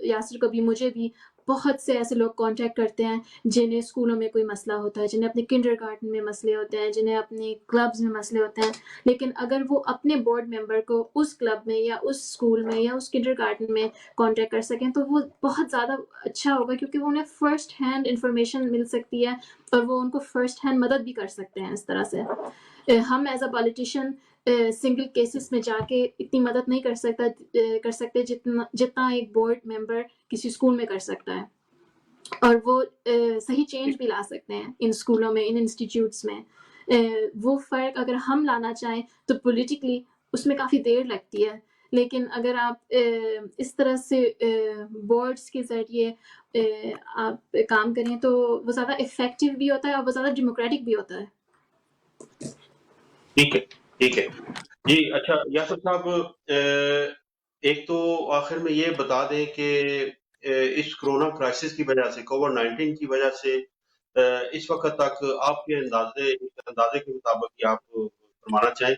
یاسر کو بھی مجھے بھی بہت سے ایسے لوگ کانٹیکٹ کرتے ہیں جنہیں اسکولوں میں کوئی مسئلہ ہوتا ہے, جنہیں اپنے کنڈر گارڈن میں مسئلے ہوتے ہیں, جنہیں اپنے کلبز میں مسئلے ہوتے ہیں, لیکن اگر وہ اپنے بورڈ ممبر کو اس کلب میں یا اس اسکول میں یا اس کنڈر گارڈن میں کانٹیکٹ کر سکیں تو وہ بہت زیادہ اچھا ہوگا, کیونکہ وہ انہیں فرسٹ ہینڈ انفارمیشن مل سکتی ہے اور وہ ان کو فرسٹ ہینڈ مدد بھی کر سکتے ہیں. اس طرح سے ہم as a politician single cases میں جا کے اتنی مدد نہیں کر سکتے جتنا ایک بورڈ ممبر کسی اسکول میں کر سکتا ہے. اور وہ صحیح چینج بھی لا سکتے ہیں ان اسکولوں میں، ان انسٹیٹیوٹس میں. وہ فرق اگر ہم لانا چاہیں تو پولیٹیکلی اس میں کافی دیر لگتی ہے، لیکن اگر آپ اس طرح سے بورڈس کے ذریعے آپ کام کریں تو وہ زیادہ افیکٹو بھی ہوتا ہے اور وہ زیادہ ڈیموکریٹک بھی ہوتا ہے. ٹھیک ہے ٹھیک ہے جی. اچھا یاسر صاحب، ایک تو آخر میں یہ بتا دیں کہ اس کرونا کرائسس کی وجہ سے، کووڈ-19 کی وجہ سے اس وقت تک آپ کے اندازے کے مطابق یہ آپ فرمانا چاہیں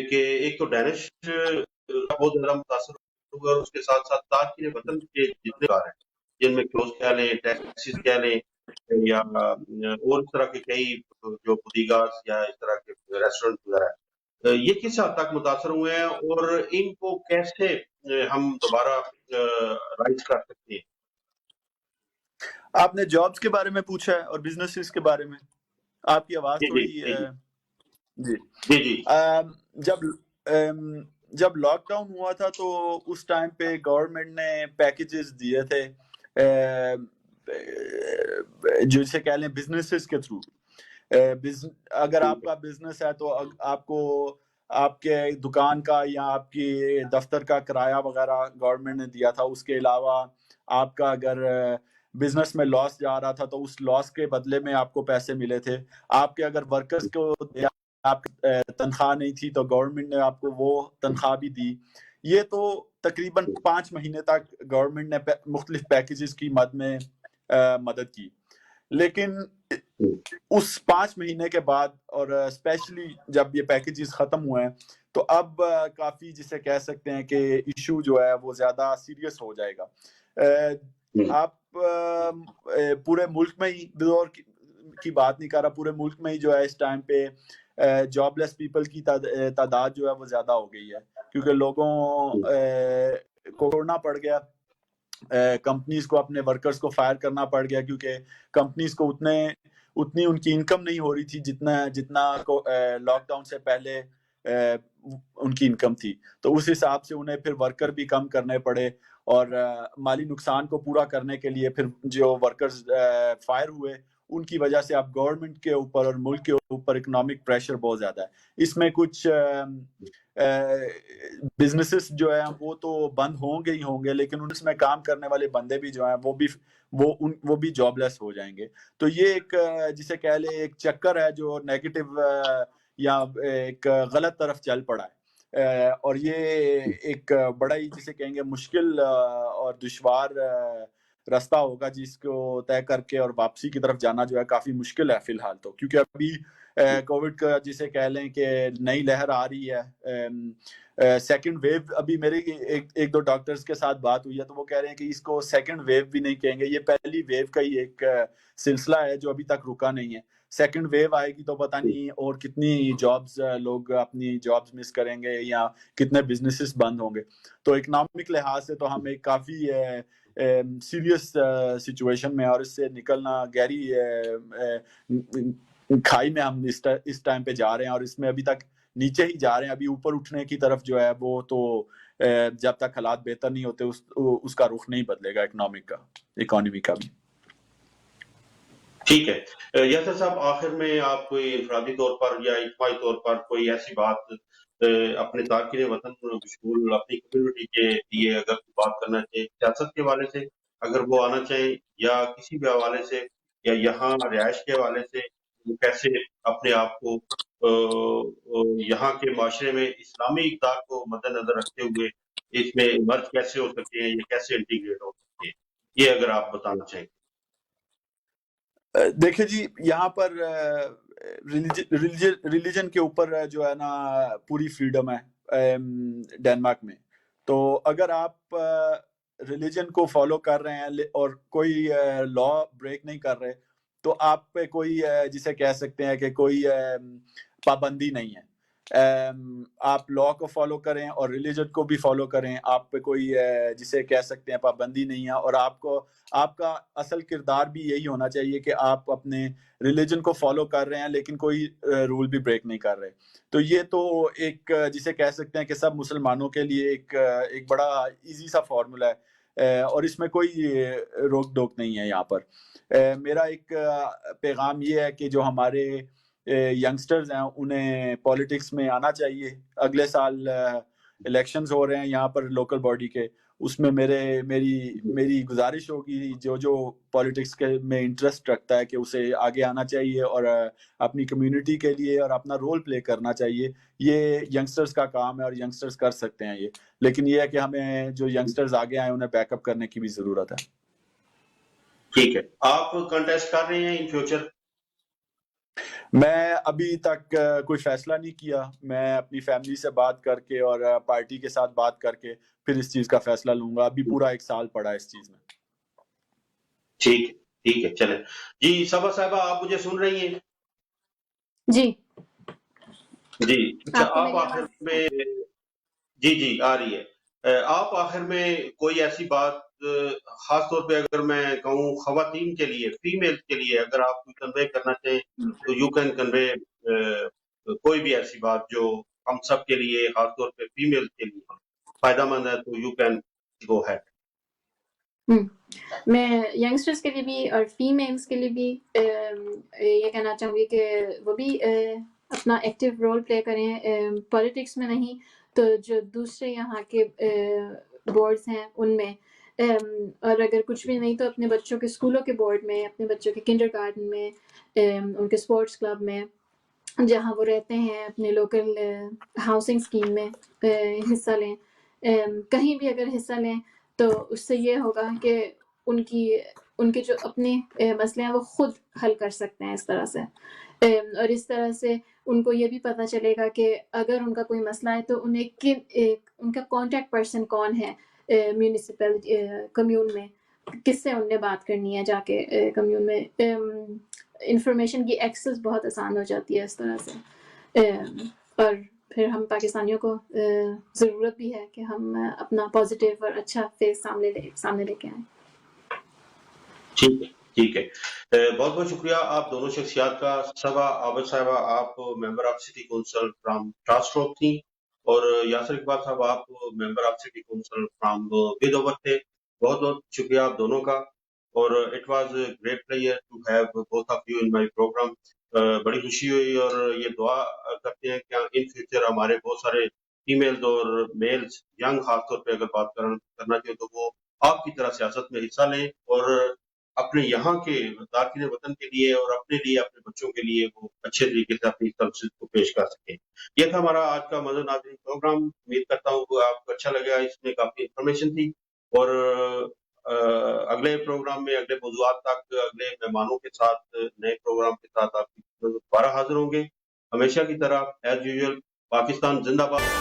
کہ ایک تو ڈینش بہت زیادہ متاثر ہوئے، اور اس کے ساتھ ساتھ تارکین وطن کے جتنے کار ہیں، جن میں کلوز کہہ لیں، ٹیکسیز کہہ لیں، یا اور اس طرح کے کئی جو بودیگاز یا اس طرح کے ریسٹورنٹ وغیرہ، یہ کس حد تک متاثر ہوئے ہیں اور ان کو کیسے ہم دوبارہ رائز کر سکتے ہیں؟ آپ نے جابس کے بارے میں پوچھا ہے اور بزنسز کے بارے میں. آپ کی آواز تھوڑی جی جی جب لاک ڈاؤن ہوا تھا تو اس ٹائم پہ گورنمنٹ نے پیکیجز دیے تھے جو اسے کہہ لیں بزنسز کے تھرو. اگر آپ کا بزنس ہے تو آپ کو آپ کے دکان کا یا آپ کی دفتر کا کرایہ وغیرہ گورنمنٹ نے دیا تھا. اس کے علاوہ آپ کا اگر بزنس میں لاس جا رہا تھا تو اس لاس کے بدلے میں آپ کو پیسے ملے تھے. آپ کے اگر ورکرز کو آپ تنخواہ نہیں تھی تو گورنمنٹ نے آپ کو وہ تنخواہ بھی دی. یہ تو تقریباً 5 مہینے تک گورنمنٹ نے مختلف پیکیجز کی مد میں مدد کی. لیکن اس 5 مہینے کے بعد اور اسپیشلی جب یہ پیکیجز ختم ہوئے ہیں تو اب کافی جسے کہہ سکتے ہیں کہ ایشو جو ہے وہ زیادہ سیریس ہو جائے گا. آپ پورے ملک میں ہی بدور کی بات نہیں کر رہا، پورے ملک میں ہی جو ہے اس ٹائم پہ جاب لیس پیپل کی تعداد جو ہے وہ زیادہ ہو گئی ہے، کیونکہ لوگوں کو چھوڑنا پڑ گیا، کمپنیز کو اپنے ورکرز کو فائر کرنا پڑ گیا، کیونکہ کمپنیز کو اتنی ان کی انکم نہیں ہو رہی تھی جتنا لاک ڈاؤن سے پہلے ان کی انکم تھی. تو اس حساب سے انہیں پھر ورکر بھی کم کرنے پڑے، اور مالی نقصان کو پورا کرنے کے لیے پھر جو ورکرز فائر ہوئے ان کی وجہ سے اب گورنمنٹ کے اوپر اور ملک کے اوپر اکنامک پریشر بہت زیادہ ہے. اس میں کچھ بزنسز جو ہیں وہ تو بند ہوں گے ہی ہوں گے، لیکن اس میں کام کرنے والے بندے بھی جو ہیں وہ بھی جاب لیس ہو جائیں گے. تو یہ ایک جسے کہہ لیں ایک چکر ہے جو نیگیٹو یا ایک غلط طرف چل پڑا ہے، اور یہ ایک بڑا ہی جسے کہیں گے مشکل اور دشوار راستہ ہوگا جس کو طے کر کے اور واپسی کی طرف جانا جو ہے کافی مشکل ہے فی الحال تو. کیونکہ ابھی کووڈ کا جسے کہہ لیں کہ نئی لہر آ رہی ہے، سیکنڈ ویو. ابھی میری ایک دو ڈاکٹرز کے ساتھ بات ہوئی ہے تو وہ کہہ رہے ہیں کہ اس کو سیکنڈ ویو بھی نہیں کہیں گے، یہ پہلی ویو کا ہی ایک سلسلہ ہے جو ابھی تک رکا نہیں ہے. سیکنڈ ویو آئے گی تو پتہ نہیں اور کتنی جابز لوگ اپنی جابز مس کریں گے یا کتنے بزنسز بند ہوں گے. تو اکنامک لحاظ سے تو ہم ایک کافی سیریس سچویشن میں، اور اس سے نکلنا گہری کھائی میں ہم اس ٹائم پہ جا رہے ہیں، اور اس میں ابھی تک نیچے ہی جا رہے ہیں. ابھی اوپر اٹھنے کی طرف جو ہے وہ تو جب تک حالات بہتر نہیں ہوتے اس کا رخ نہیں بدلے گا اکانومی کا بھی. ٹھیک ہے یاسر صاحب، آخر میں آپ کوئی انفرادی طور پر یا اجتماعی طور پر کوئی ایسی بات اپنے تارکین وطن بشمول اپنی کمیونٹی کے لیے اگر بات کرنا چاہیں سیاست کے حوالے سے، اگر وہ آنا چاہیں یا کسی بھی حوالے سے، یا یہاں رہائش کے حوالے سے، وہ کیسے اپنے آپ کو یہاں کے معاشرے میں اسلامی اقدار کو مد نظر رکھتے ہوئے اس میں مرج کیسے ہو سکتے ہیں، یہ کیسے انٹیگریٹ ہو سکتے ہیں، یہ اگر آپ بتانا چاہیں. دیکھیں جی، یہاں پر ریلیجن کے اوپر جو ہے نا پوری فریڈم ہے ڈینمارک میں. تو اگر آپ ریلیجن کو فالو کر رہے ہیں اور کوئی لا بریک نہیں کر رہے تو آپ پہ کوئی جسے کہہ سکتے ہیں کہ کوئی پابندی نہیں ہے. آپ لا کو فالو کریں اور ریلیجن کو بھی فالو کریں، آپ پہ کوئی جسے کہہ سکتے ہیں پابندی نہیں ہے. اور آپ کا اصل کردار بھی یہی ہونا چاہیے کہ آپ اپنے ریلیجن کو فالو کر رہے ہیں لیکن کوئی رول بھی بریک نہیں کر رہے. تو یہ تو ایک جسے کہہ سکتے ہیں کہ سب مسلمانوں کے لیے ایک بڑا ایزی سا فارمولا ہے اور اس میں کوئی روک ٹوک نہیں ہے یہاں پر. میرا ایک پیغام یہ ہے کہ جو ہمارے ینگسٹرز ہیں انہیں پولیٹکس میں آنا چاہیے. اگلے سال الیکشنز ہو رہے ہیں یہاں پر لوکل باڈی کے, اس میں میری گزارش ہوگی جو پولیٹکس کے میں انٹرسٹ رکھتا ہے کہ اسے آگے آنا چاہیے اور اپنی کمیونٹی کے لیے اور اپنا رول پلے کرنا چاہیے. یہ ینگسٹرز کا کام ہے اور ینگسٹرز کر سکتے ہیں یہ, لیکن یہ ہے کہ ہمیں جو ینگسٹرز آگے آئے انہیں بیک اپ کرنے کی بھی ضرورت ہے. ٹھیک ہے, آپ کنٹیسٹ کر رہے ہیں ان فیوچر؟ میں ابھی تک کوئی فیصلہ نہیں کیا. میں اپنی فیملی سے بات کر کے اور پارٹی کے ساتھ بات کر کے پھر اس چیز کا فیصلہ لوں گا. ابھی پورا 1 سال پڑا ہے اس چیز میں. ٹھیک ہے چلیں. جی صبا صاحبہ, آپ مجھے سن رہی ہیں؟ جی اچھا, آپ آخر میں جی آ رہی ہے. آپ آخر میں کوئی ایسی بات, خاص طور پہ اگر میں کہوں خواتین کے لیے, فیمیل کے لیے, اگر آپ کنوے کرنا چاہیں تو یو کین کنوے کوئی بھی ایسی بات جو ہم سب کے لیے, خاص طور پہ فیمیل کے لیے فائدہ مند ہے, تو یو کین گو ہیڈ. میں ینگسٹرز کے لیے بھی اور فیمیلز کے لیے بھی یہ کہنا چاہوں گی کہ وہ بھی اپنا ایکٹیو رول پلے کریں, پولیٹکس میں نہیں تو جو دوسرے یہاں کے بورڈز ہیں ان میں, اور اگر کچھ بھی نہیں تو اپنے بچوں کے اسکولوں کے بورڈ میں, اپنے بچوں کے کنڈر گارڈن میں, ان کے اسپورٹس کلب میں, جہاں وہ رہتے ہیں اپنے لوکل ہاؤسنگ اسکیم میں حصہ لیں. کہیں بھی اگر حصہ لیں تو اس سے یہ ہوگا کہ ان کے جو اپنے مسئلے ہیں وہ خود حل کر سکتے ہیں اس طرح سے, اور اس طرح سے ان کو یہ بھی پتہ چلے گا کہ اگر ان کا کوئی مسئلہ ہے تو انہیں ان کا کانٹیکٹ پرسن کون ہے میونسپل کمیون میں, کس سے ان نے بات کرنی ہے جا کے کمیون میں. انفارمیشن کی ایکسس بہت آسان ہو جاتی ہے اس طرح سے, اور پھر ہم پاکستانیوں کو ضرورت بھی ہے کہ ہم اپنا پازیٹیو اور اچھا فیس سامنے لے کے آئیں. ٹھیک ہے. بہت بہت شکریہ آپ دونوں شخصیات کا. صبا عابد صاحبہ, آپ member of city council from ٹراسٹروک تھیں, اور یاسر اقبال صاحب آپ member of city council from بیدوبر تھے. بہت بہت شکریہ آپ دونوں کا, اور it was great pleasure to have both of you in my program. بڑی خوشی ہوئی, اور یہ دعا کرتے ہیں کہ ان فیوچر ہمارے بہت سارے فیمیلز اور میلز, ینگ خاص طور پہ اگر بات کرنا چاہیے تو وہ آپ کی طرح سیاست میں حصہ لیں اور اپنے یہاں کے تارکین وطن کے لیے اور اپنے لیے, اپنے بچوں کے لیے وہ اچھے طریقے سے اپنی تنصیب کو پیش کر سکیں. یہ تھا ہمارا آج کا مدن ناظرین پروگرام. امید کرتا ہوں کہ آپ کو اچھا لگا, اس میں کافی انفارمیشن تھی, اور اگلے پروگرام میں اگلے موضوعات تک اگلے مہمانوں کے ساتھ نئے پروگرام کے ساتھ آپ کی دوبارہ حاضر ہوں گے. ہمیشہ کی طرح ایز یوزول, پاکستان زندہ باد.